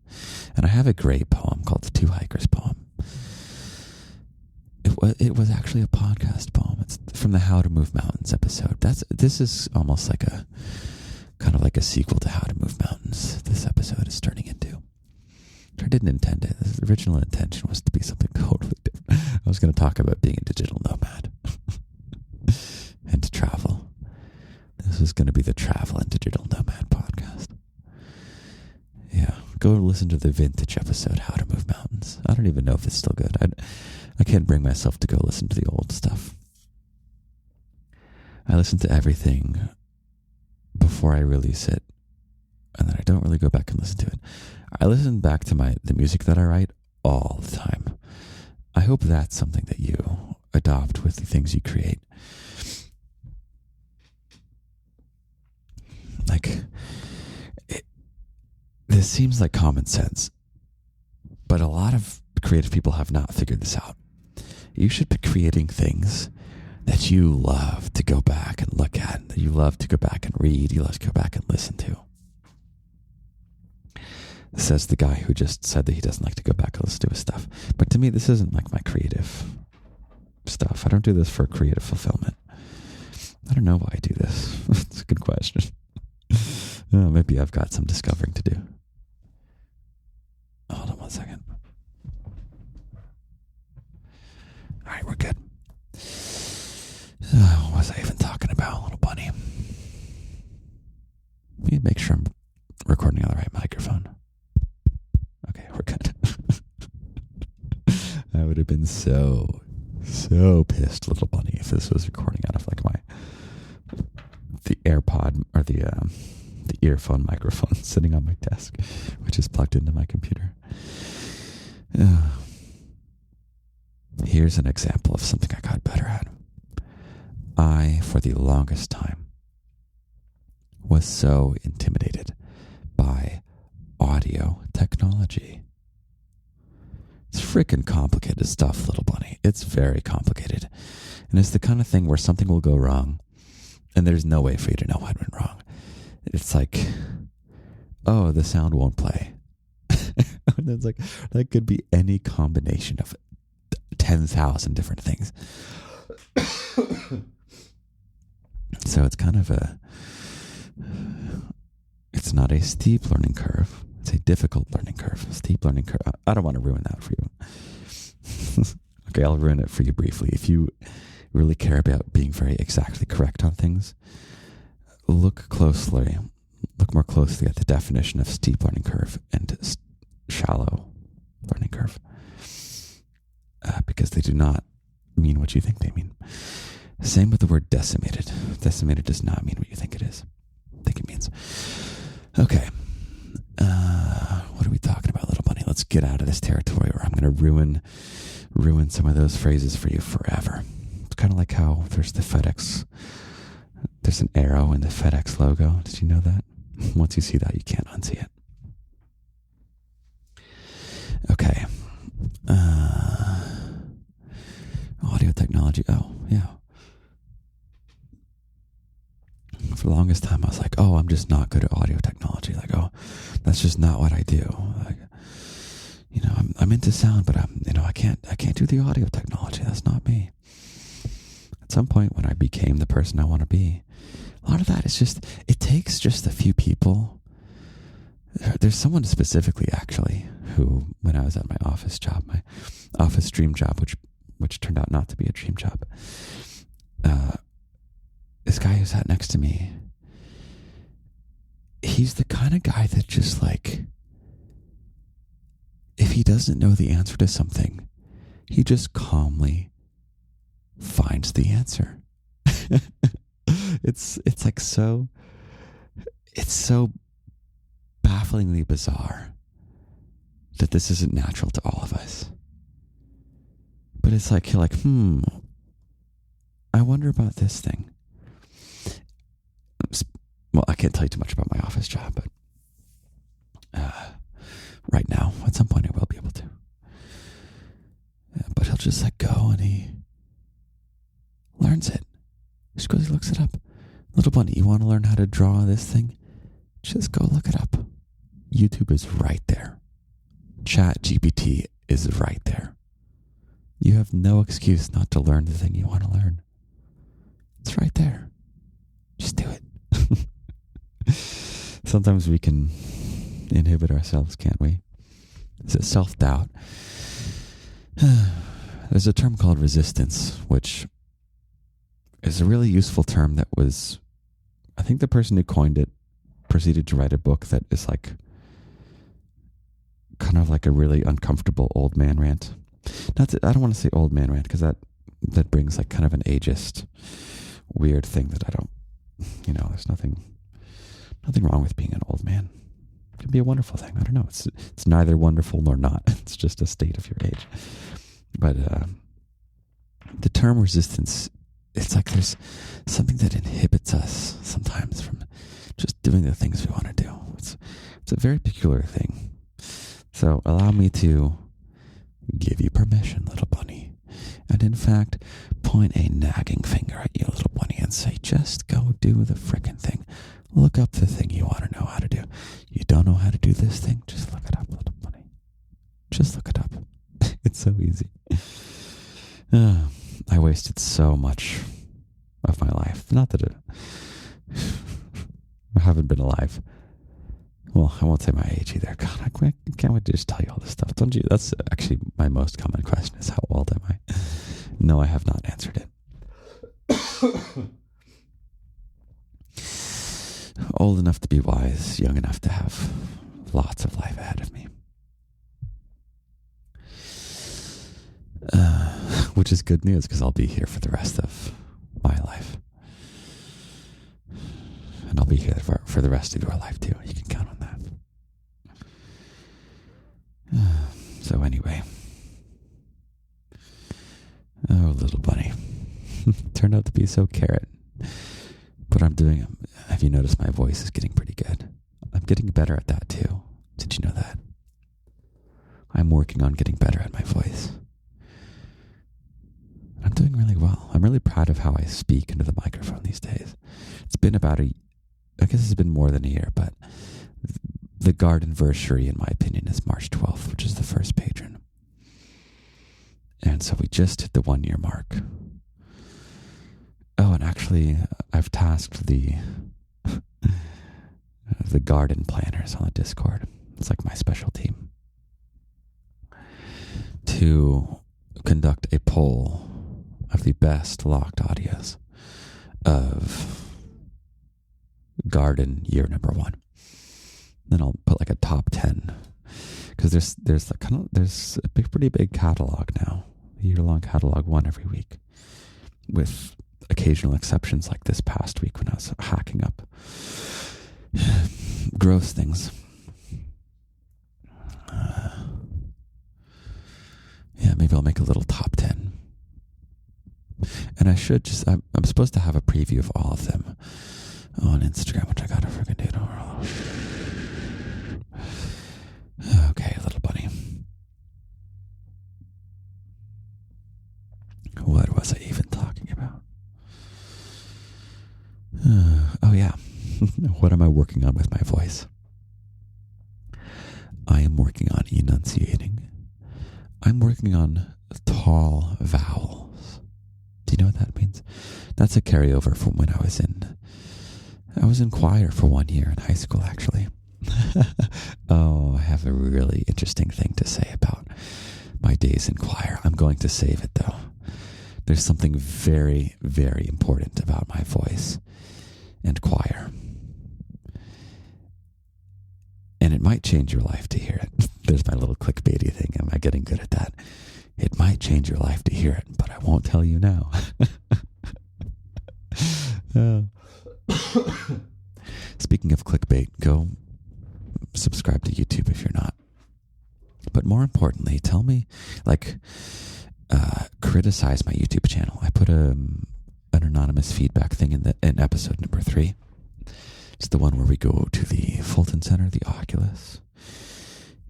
And I have a great poem called the Two Hikers poem. It was actually a podcast poem. It's from the How to Move Mountains episode. This is almost like kind of like a sequel to How to Move Mountains, this episode is turning into. I didn't intend it. The original intention was to be something totally different. I was going to talk about being a digital nomad and to travel. This was going to be the Travel and Digital Nomad podcast. Yeah, go listen to the vintage episode, How to Move Mountains. I don't even know if it's still good. I can't bring myself to go listen to the old stuff. I listen to everything before I release it, and then I don't really go back and listen to it. I listen back to the music that I write all the time. I hope that's something that you adopt with the things you create. Like, this seems like common sense, but a lot of creative people have not figured this out. You should be creating things that you love to go back and look at, that you love to go back and read, you love to go back and listen to. Says the guy who just said that he doesn't like to go back and listen to his stuff. But to me, this isn't like my creative stuff. I don't do this for creative fulfillment. I don't know why I do this. It's a good question. Maybe I've got some discovering to do. Hold on one second. All right, we're good. What was I even talking about, little bunny? Let me make sure I'm recording on the right microphone. Okay, we're good. I would have been so pissed, little bunny, if this was recording out of like the AirPod or the earphone microphone sitting on my desk, which is plugged into my computer. Here's an example of something I got better at. I, for the longest time, was so intimidated by audio technology. It's freaking complicated stuff, little bunny. It's very complicated. And it's the kind of thing where something will go wrong and there's no way for you to know what went wrong. It's like, oh, the sound won't play. And it's like, that could be any combination of 10,000 different things. So it's kind of it's not a steep learning curve. It's a difficult learning curve. Steep learning curve. I don't want to ruin that for you. Okay, I'll ruin it for you briefly. If you really care about being very exactly correct on things, look more closely at the definition of steep learning curve and shallow learning curve. Because they do not mean what you think they mean. Same with the word decimated. Decimated does not mean what you think it is. I think it means. Okay. What are we talking about, little bunny? Let's get out of this territory or I'm going to ruin some of those phrases for you forever. It's kind of like how there's the FedEx. There's an arrow in the FedEx logo. Did you know that? Once you see that, you can't unsee it. Okay. Audio technology. Oh, yeah. For the longest time, I was like, oh, I'm just not good at audio technology. Like, oh, that's just not what I do. Like, I'm into sound, but I can't do the audio technology. That's not me. At some point when I became the person I want to be, a lot of that is just, it takes just a few people. There's someone specifically, actually, who, when I was at my office dream job, which turned out not to be a dream job, this guy who sat next to me, he's the kind of guy that just like, if he doesn't know the answer to something, he just calmly finds the answer. It's like it's so bafflingly bizarre that this isn't natural to all of us. But it's like, you're like, I wonder about this thing. Well, I can't tell you too much about my office job, but right now, at some point I will be able to. But he'll just like go and he learns it. He just goes, he looks it up. Little bunny, you want to learn how to draw this thing? Just go look it up. YouTube is right there. Chat GPT is right there. You have no excuse not to learn the thing you want to learn. It's right there. Just do it. Sometimes we can inhibit ourselves, can't we? Is it self-doubt? There's a term called resistance, which is a really useful term that was, I think the person who coined it proceeded to write a book that is like, kind of like a really uncomfortable old man rant. I don't want to say old man rant because that brings like kind of an ageist, weird thing that I don't, there's nothing wrong with being an old man. It can be a wonderful thing. I don't know. It's neither wonderful nor not. It's just a state of your age. But the term resistance, it's like there's something that inhibits us sometimes from just doing the things we want to do. It's a very peculiar thing. So allow me to give you permission, little bunny, and in fact, point a nagging finger at you, little bunny, and say, just go do the frickin' thing. Look up the thing you want to know how to do. You don't know how to do this thing? Just look it up, little bunny. Just look it up. It's so easy. I wasted so much of my life. Not that I haven't been alive. Well, I won't say my age either. God, I can't wait to just tell you all this stuff. Don't you? That's actually my most common question is, how old am I? No, I have not answered it. Old enough to be wise, young enough to have lots of life ahead of me. Which is good news because I'll be here for the rest of my life. And I'll be here for the rest of your life too. You can count on that. So anyway. Oh, little bunny. Turned out to be so carrot. But have you noticed my voice is getting pretty good? I'm getting better at that too. Did you know that? I'm working on getting better at my voice. I'm doing really well. I'm really proud of how I speak into the microphone these days. It's been I guess it's been more than a year, but the gardenversary, in my opinion, is March 12th, which is the first patron. And so we just hit the 1 year mark. Oh, and actually, I've tasked the garden planners on the Discord. It's like my special team. To conduct a poll of the best locked audios of garden year number 1. Then I'll put like a top 10 because there's a pretty big catalog now, a year-long catalog, one every week, with occasional exceptions like this past week when I was hacking up gross things. Yeah, maybe I'll make a little top 10. And I should I'm supposed to have a preview of all of them on Instagram, which I gotta freaking do. Okay, little bunny. What was I even talking about? Oh yeah. What am I working on with my voice? I am working on enunciating. I'm working on tall vowels. Do you know what that means? That's a carryover from when I was in choir for 1 year in high school, actually. Oh, I have a really interesting thing to say about my days in choir. I'm going to save it, though. There's something very, very important about my voice and choir. And it might change your life to hear it. There's my little clickbaity thing. Am I getting good at that? It might change your life to hear it, but I won't tell you now. Speaking of clickbait, go subscribe to YouTube if you're not. But more importantly, tell me, criticize my YouTube channel. I put an anonymous feedback thing in episode number 3. It's the one where we go to the Fulton Center, the Oculus,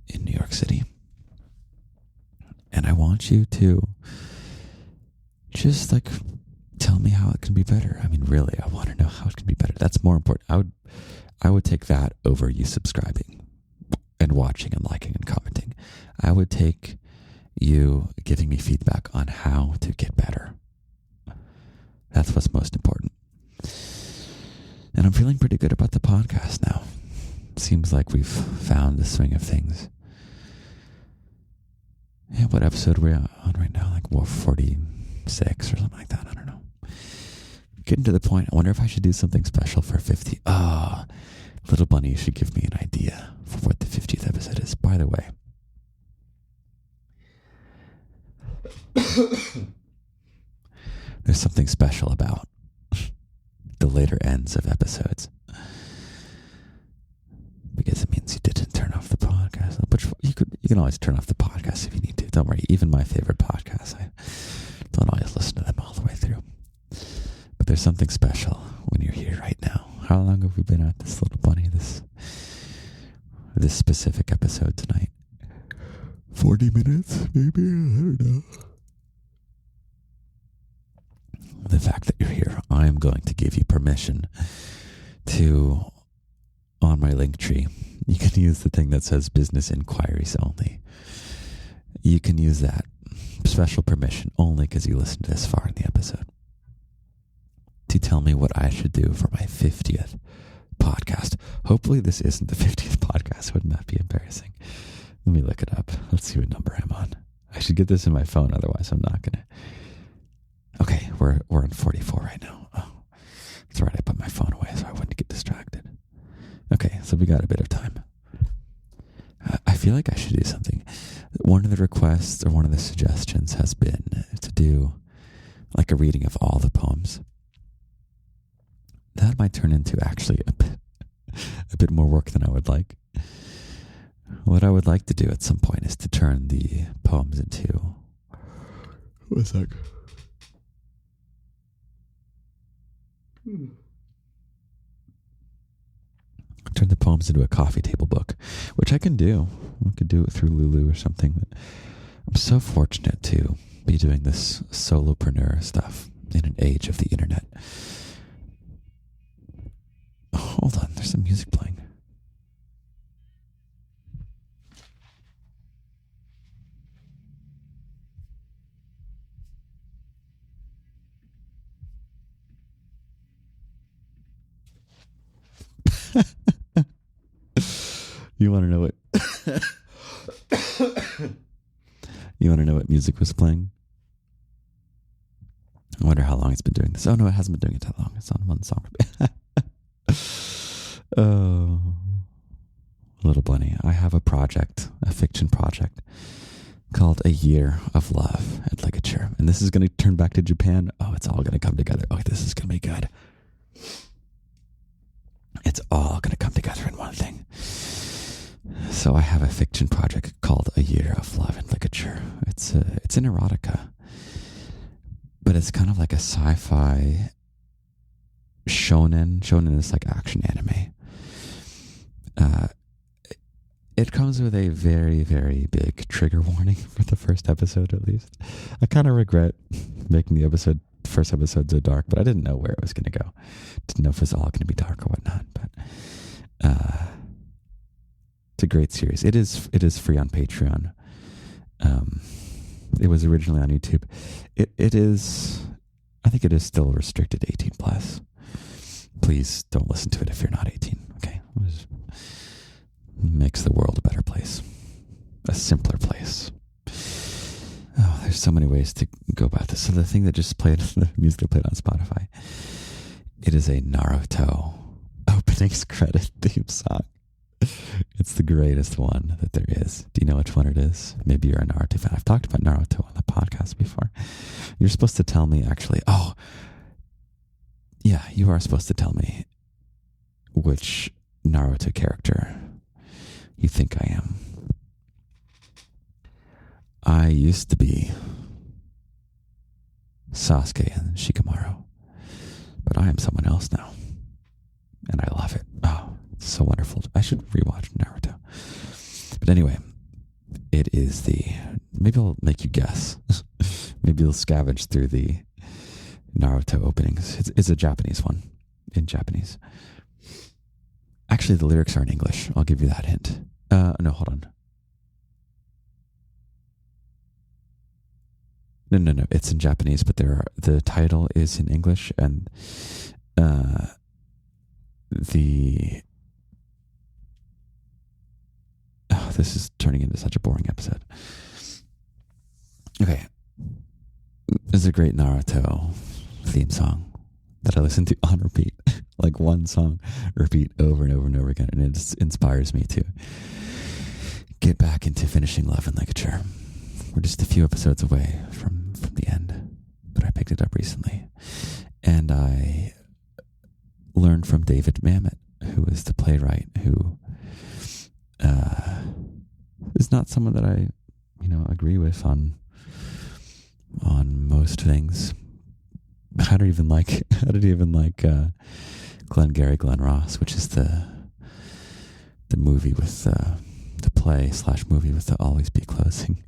in New York City. And I want you to just tell me how it can be better. I mean, really, I want to know how it can be better. That's more important. I would take that over you subscribing and watching and liking and commenting. I would take you giving me feedback on how to get better. That's what's most important. And I'm feeling pretty good about the podcast now. seems like we've found the swing of things. Yeah, what episode are we on right now? Like 46 or something like that. I don't know. Getting to the point. I wonder if I should do something special for 50. Little Bunny should give me an idea for what the 50th episode is. By the way, there's something special about the later ends of episodes, because it means you didn't turn off the podcast. But you can always turn off the podcast if you need to. Don't worry. Even my favorite podcasts, I don't always listen to them all the way through. But there's something special when you're here right now. How long have we been at this, Little Bunny? This specific episode tonight? 40 minutes, maybe? I don't know. The fact that you're here, I am going to give you permission to, on my link tree, you can use the thing that says business inquiries only. You can use that special permission only because you listened this far in the episode to tell me what I should do for my 50th podcast. Hopefully this isn't the 50th podcast. Wouldn't that be embarrassing? Let me look it up. Let's see what number I'm on. I should get this in my phone, otherwise I'm not going to. Okay, we're on 44 right now. Oh, that's right. I put my phone away so I wouldn't get distracted. Okay, so we got a bit of time. I feel like I should do something. One of the requests or one of the suggestions has been to do like a reading of all the poems. That might turn into actually a bit more work than I would like. What I would like to do at some point is to turn the poems into... One sec. Turn the poems into a coffee table book, which I can do. I could do it through Lulu or something. But I'm so fortunate to be doing this solopreneur stuff in an age of the internet. Hold on, there's some music playing. You want to know what? You want to know what music was playing? I wonder how long it's been doing this. Oh no, it hasn't been doing it that long. It's on one song. Oh, Little Bunny. I have a fiction project called A Year of Love and Ligature, and this is going to turn back to Japan. Oh, it's all going to come together. Oh, this is going to be good. It's all going to come together in one thing. So I have a fiction project called A Year of Love and Ligature. It's an erotica, but it's kind of like a sci-fi shonen. Shonen is like action anime. It comes with a very, very big trigger warning for the first episode, at least. I kind of regret making the first episode so dark, but I didn't know where it was going to go. Didn't know if it was all going to be dark or whatnot. But it's a great series. It is free on Patreon. It was originally on YouTube. It is. I think it is still restricted 18 plus. Please don't listen to it if you're not 18. Okay, it makes the world a better place, a simpler place. Oh, there's so many ways to go about this. So the thing that just played, the music that played on Spotify, it is a Naruto openings credit theme song. It's the greatest one that there is. Do you know which one it is? Maybe you're a Naruto fan. I've talked about Naruto on the podcast before. You're supposed to tell me, actually. Oh, yeah, you are supposed to tell me which Naruto character you think I am. I used to be Sasuke and Shikamaru, but I am someone else now, and I love it. Oh, it's so wonderful. I should rewatch Naruto. But anyway, it is maybe I'll make you guess. Maybe you'll scavenge through the Naruto openings. It's a Japanese one, in Japanese. Actually, the lyrics are in English. I'll give you that hint. No, hold on. No. It's in Japanese, but the title is in English, and the This is turning into such a boring episode. Okay. There's a great Naruto theme song that I listen to on repeat. Like one song repeat over and over and over again. And it inspires me to get back into finishing Love and Ligature. We're just a few episodes away from the end. But I picked it up recently. And I learned from David Mamet, who is the playwright, who is not someone that I, agree with on most things. I don't even like Glenn Ross, which is the movie with the play / movie with the Always Be Closing.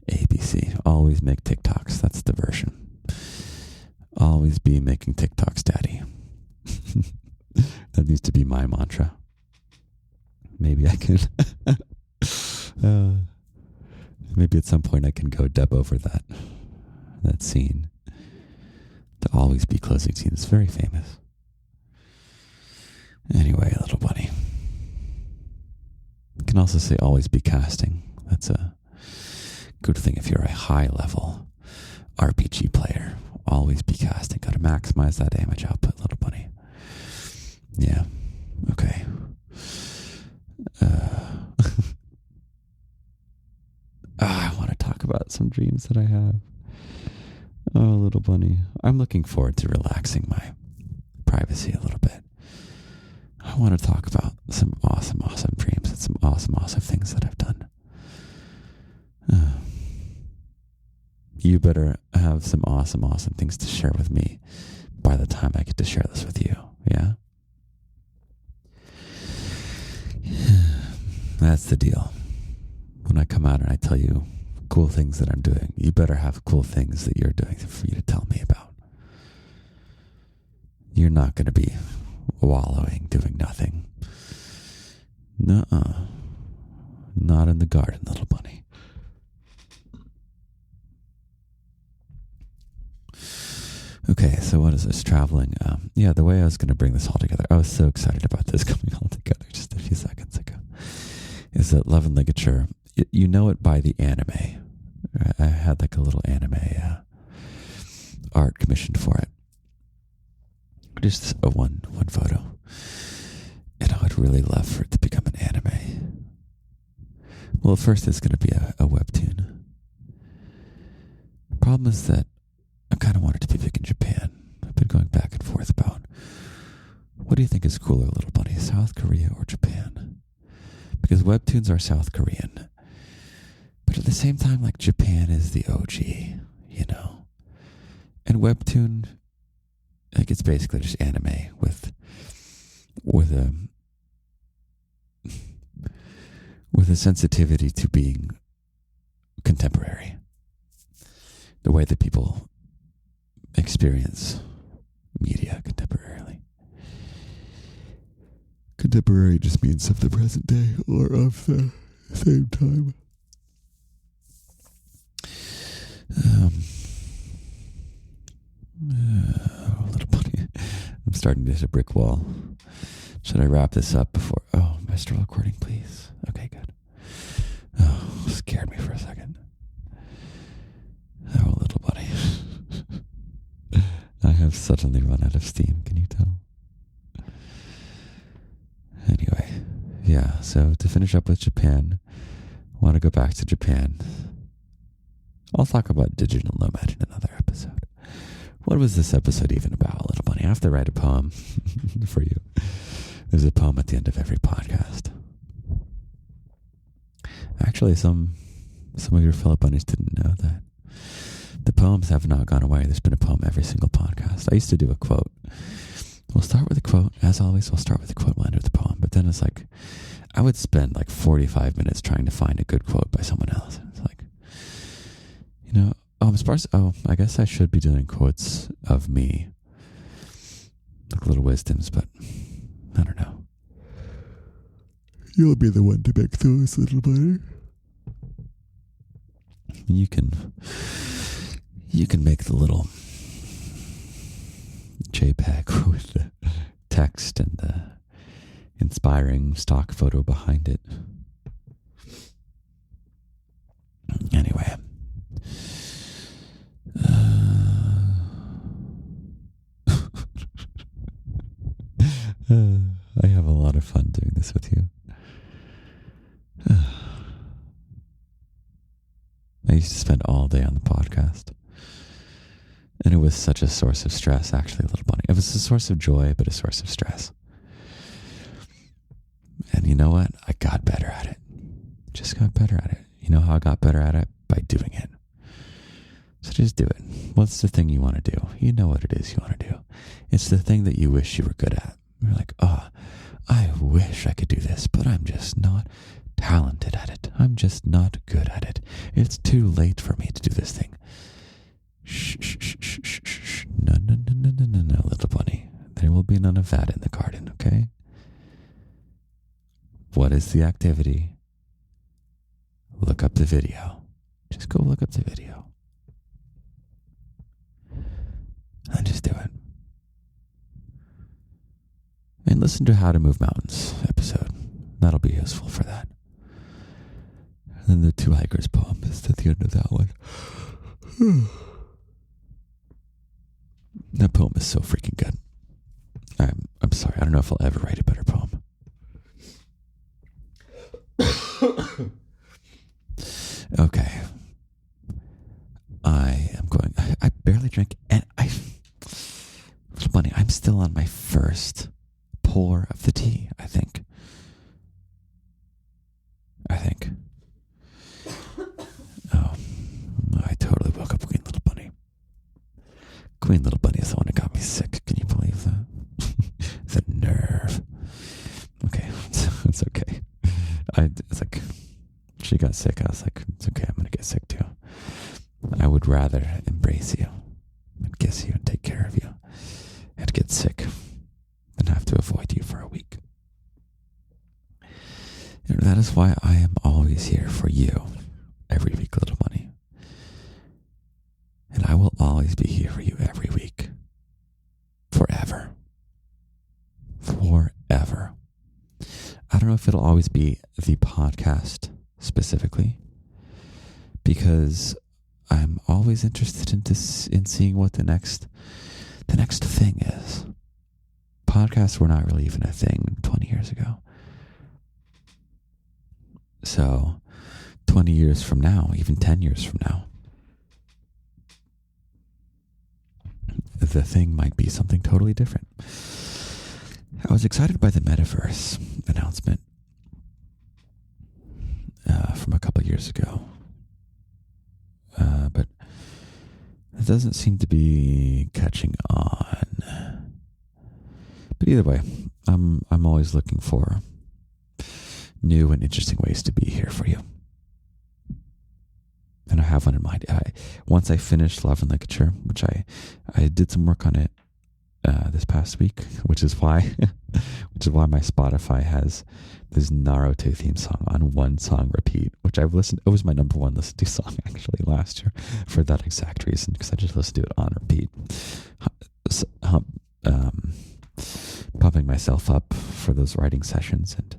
ABC, always make TikToks. That's the version. Always be making TikToks, daddy. That needs to be my mantra. Maybe I can. Maybe at some point I can go dub over that scene. The Always Be Closing scene is very famous. Anyway, little bunny. You can also say always be casting. That's a good thing if you're a high level RPG player. Always be casting. Got to maximize that damage output, little bunny. Yeah. Okay. I want to talk about some dreams that I have. Oh, little bunny. I'm looking forward to relaxing my privacy a little bit. I want to talk about some awesome dreams and some awesome things that I've done. You better have some awesome things to share with me by the time I get to share this with you. Yeah? That's the deal. When I come out and I tell you cool things that I'm doing, you better have cool things that you're doing for you to tell me about. You're not going to be wallowing, doing nothing. Nuh-uh. Not in the garden, little bunny. Okay, so what is this? Traveling. The way I was going to bring this all together, I was so excited about this coming all together just a few seconds ago, is that Love and Ligature, you know it by the anime. I had like a little anime art commissioned for it. Just a one photo. And I would really love for it to become an anime. Well, first it's going to be a webtoon. The problem is that I kind of want it to be big in Japan. I've been going back and forth about, what do you think is cooler, little bunny, South Korea or Japan? Because webtoons are South Korean. But at the same time, like, Japan is the OG, And webtoon, like, it's basically just anime with a sensitivity to being contemporary. The way that people experience media contemporarily. Contemporary just means of the present day or of the same time. Little bunny. I'm starting to hit a brick wall. Should I wrap this up before? Oh, am I still recording, please? Okay, good. Oh, scared me for a second. Oh, little bunny. I have suddenly run out of steam. Can you tell? Anyway, yeah. So to finish up with Japan, I want to go back to Japan. I'll talk about digital nomad in another episode. What was this episode even about, little bunny? I have to write a poem for you. There's a poem at the end of every podcast. Actually, some of your fellow bunnies didn't know that. The poems have not gone away. There's been a poem every single podcast. I used to do a quote. We'll start with a quote. As always, we'll start with a quote, we'll end with the poem. But then it's like, I would spend like 45 minutes trying to find a good quote by someone else. And it's like, I guess I should be doing quotes of me. Like little wisdoms, but I don't know. You'll be the one to make those, little buddy. You can make the little JPEG with the text and the inspiring stock photo behind it. Anyway. I have a lot of fun doing this with you. I used to spend all day on the podcast. And it was such a source of stress, actually, Little Bunny. It was a source of joy, but a source of stress. And you know what? I got better at it. Just got better at it. You know how I got better at it? By doing it. So just do it. What's the thing you want to do? You know what it is you want to do. It's the thing that you wish you were good at. You're like, I wish I could do this, but I'm just not talented at it. I'm just not good at it. It's too late for me to do this thing. Shh, shh, shh, shh, shh, shh. No, no, no, no, no, no, no, Little Bunny. There will be none of that in the garden, okay? What is the activity? Look up the video. Just go look up the video. And just do it. And listen to How to Move Mountains episode. That'll be useful for that. And then the Two Hikers poem is at the end of that one. That poem is so freaking good. I'm sorry. I don't know if I'll ever write a better poem. Okay. I am going. I barely drink, and Little Bunny, I'm still on my first pour of the tea, I think. Oh, I totally woke up Queen Little Bunny. Queen Little Bunny is the one that got me sick. Can you believe that? The nerve. Okay, it's okay. It's like, she got sick. I was like, it's okay, I'm going to get sick too. I would rather embrace you and kiss you and take care of you and get sick than have to avoid you for a week. And that is why I am always here for you every week, Little Bunny. And I will always be here for you every week. Forever. Forever. I don't know if it'll always be the podcast specifically, because I'm always interested in seeing what the next thing is. Podcasts were not really even a thing 20 years ago. So 20 years from now, even 10 years from now, the thing might be something totally different. I was excited by the metaverse announcement from a couple of years ago. But it doesn't seem to be catching on. But either way, I'm always looking for new and interesting ways to be here for you. And I have one in mind. Once I finish Love and Ligature, which I did some work on it this past week, which is why my Spotify has this Naruto theme song on one song repeat, which I've listened. It was my number one listened to song actually last year for that exact reason, because I just listened to it on repeat, pumping myself up for those writing sessions, and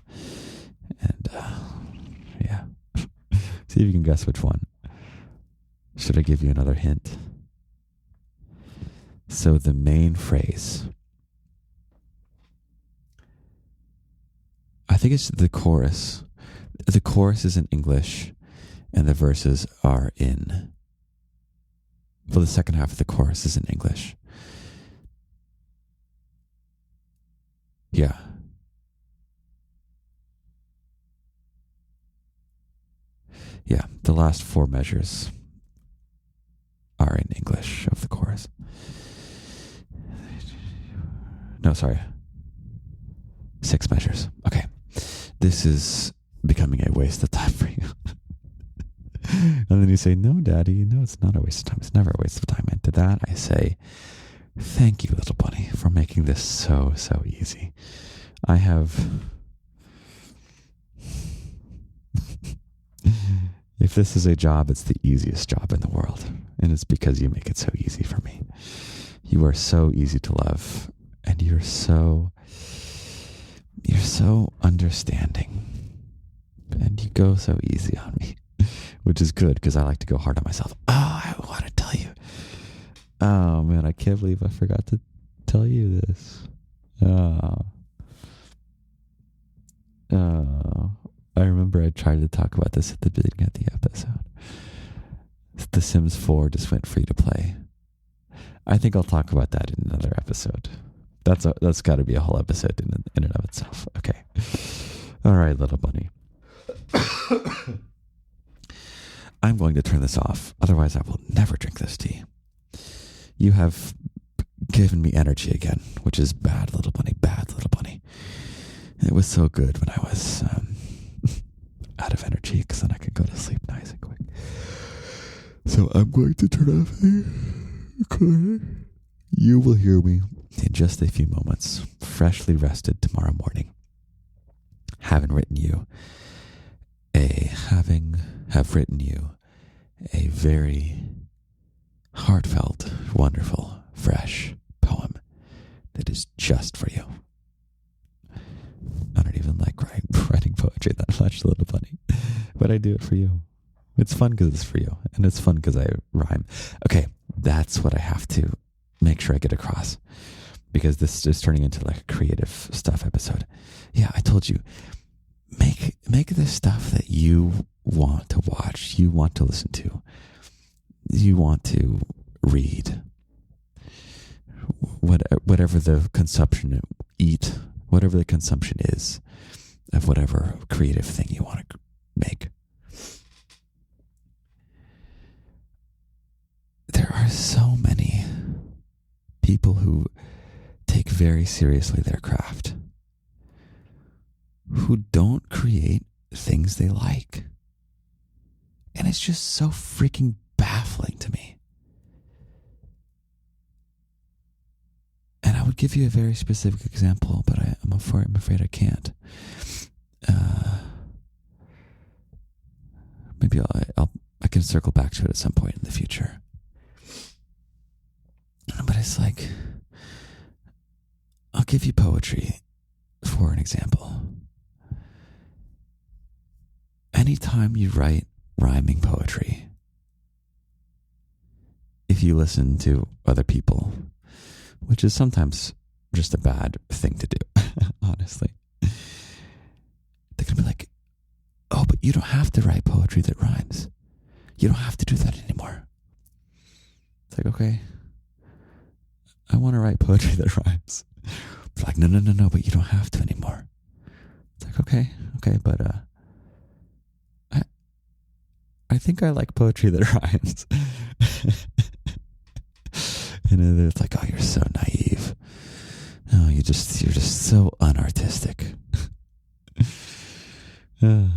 yeah. See if you can guess which one. Should I give you another hint? So the main phrase, I think it's the chorus. The chorus is in English and the verses are in, well, the second half of the chorus is in English. Yeah. Yeah, the last four measures are in English of the chorus. No, sorry. 6 measures. Okay. This is becoming a waste of time for you. And then you say, no, Daddy, no, it's not a waste of time. It's never a waste of time. And to that, I say, thank you, Little Bunny, for making this so, so easy. I have... If this is a job, it's the easiest job in the world. And it's because you make it so easy for me. You are so easy to love. And you're so understanding. And you go so easy on me which is good because I like to go hard on myself. Oh, I want to tell you. Oh, man, I can't believe I forgot to tell you this. I remember I tried to talk about this at the beginning of the episode. The Sims 4 just went free to play. I think I'll talk about that in another episode. That's got to be a whole episode in and of itself. Okay. All right, little bunny. I'm going to turn this off. Otherwise, I will never drink this tea. You have given me energy again, which is bad, little bunny. Bad, little bunny. It was so good when I was out of energy, because then I could go to sleep nice and quick. So I'm going to turn off the recording. You will hear me in just a few moments, freshly rested tomorrow morning. Have written you a very heartfelt, wonderful, fresh poem that is just for you. I don't even like writing poetry that much, little bunny, but I do it for you. It's fun because it's for you, and it's fun because I rhyme. Okay, that's what I have to make sure I get across, because this is turning into like a creative stuff episode. Yeah, I told you, make the stuff that you want to watch, you want to listen to, you want to read, whatever the consumption whatever the consumption is of whatever creative thing you want to make. There are so many people who take very seriously their craft, who don't create things they like. And it's just so freaking baffling to me. And I would give you a very specific example, but I'm afraid I can't. Maybe I can circle back to it at some point in the future. But it's like, I'll give you poetry for an example. Anytime you write rhyming poetry, if you listen to other people, which is sometimes just a bad thing to do, honestly, they're going to be like, oh, but you don't have to write poetry that rhymes. You don't have to do that anymore. It's like, okay, I want to write poetry that rhymes. It's like, no, but you don't have to anymore. It's like, okay, but I think I like poetry that rhymes. And it's like, oh, you're so naive. Oh, you're just so unartistic. So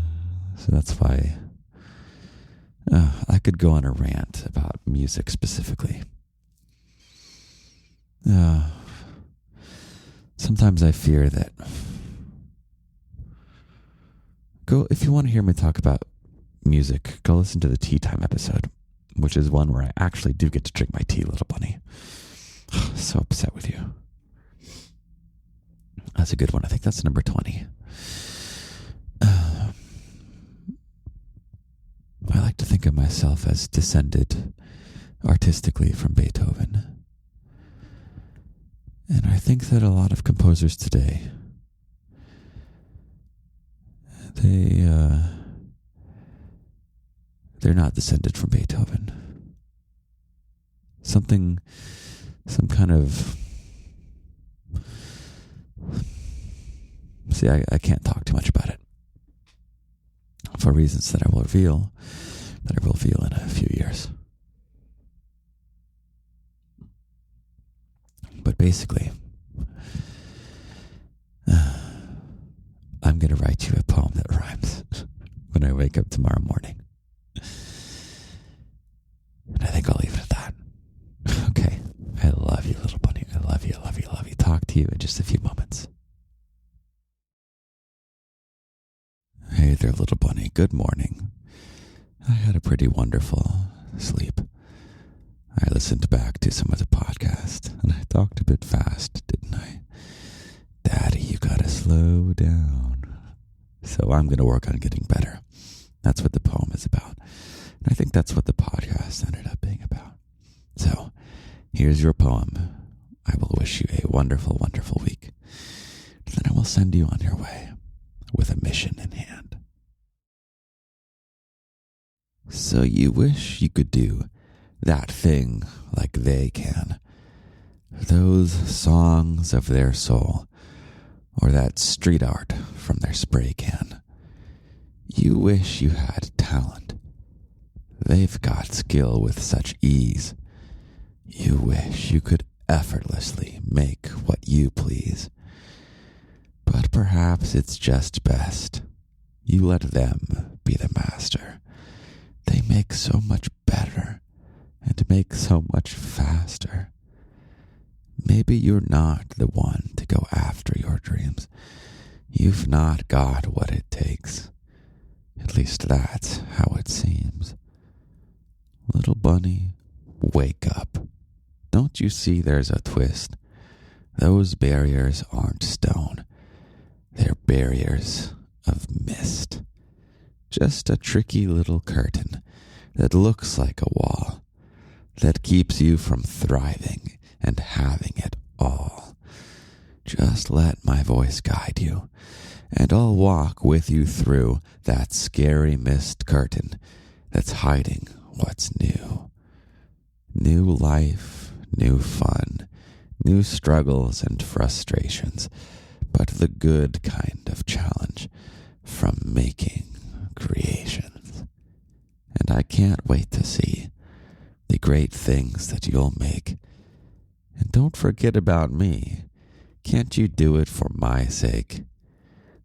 that's why I could go on a rant about music specifically. Sometimes I fear that if you want to hear me talk about music, go listen to the Tea Time episode, which is one where I actually do get to drink my tea, little bunny. So upset with you. That's a good one. I think that's number 20. I like to think of myself as descended artistically from Beethoven. And I think that a lot of composers today, they're not descended from Beethoven. Some kind of... See, I can't talk too much about it for reasons that I will reveal in a few years. But basically, I'm going to write you a poem that rhymes when I wake up tomorrow morning. And I think I'll leave it at that. Okay. I love you, little bunny. I love you, love you, love you. Talk to you in just a few moments. Hey there, little bunny. Good morning. I had a pretty wonderful sleep. I listened back to some of the podcast, and I talked a bit fast, didn't I? Daddy, you gotta slow down. So I'm gonna work on getting better. That's what the poem is about. I think that's what the podcast ended up being about. So, here's your poem. I will wish you a wonderful, wonderful week. Then I will send you on your way with a mission in hand. So you wish you could do that thing like they can. Those songs of their soul, or that street art from their spray can. You wish you had talent. They've got skill with such ease. You wish you could effortlessly make what you please. But perhaps it's just best you let them be the master. They make so much better and make so much faster. Maybe you're not the one to go after your dreams. You've not got what it takes. At least that's how it seems. Little bunny, wake up. Don't you see there's a twist? Those barriers aren't stone. They're barriers of mist. Just a tricky little curtain that looks like a wall, that keeps you from thriving and having it all. Just let my voice guide you, and I'll walk with you through that scary mist curtain that's hiding what's new. New life, new fun, new struggles and frustrations, but the good kind of challenge from making creations. And I can't wait to see the great things that you'll make. And don't forget about me. Can't you do it for my sake?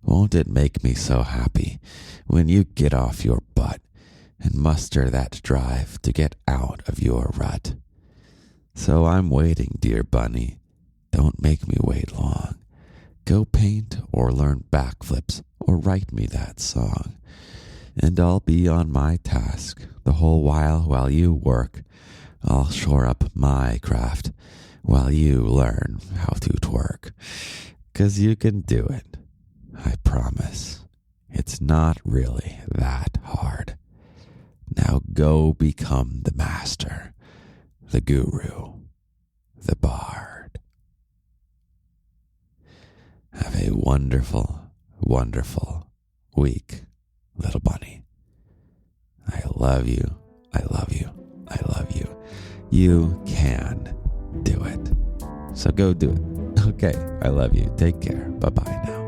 Won't it make me so happy when you get off your butt and muster that drive to get out of your rut? So I'm waiting, dear bunny. Don't make me wait long. Go paint or learn backflips or write me that song. And I'll be on my task the whole while you work. I'll shore up my craft while you learn how to twerk. 'Cause you can do it. I promise. It's not really that hard. Now go become the master, the guru, the bard. Have a wonderful, wonderful week, little bunny. I love you. I love you. I love you. You can do it. So go do it. Okay, I love you. Take care. Bye-bye now.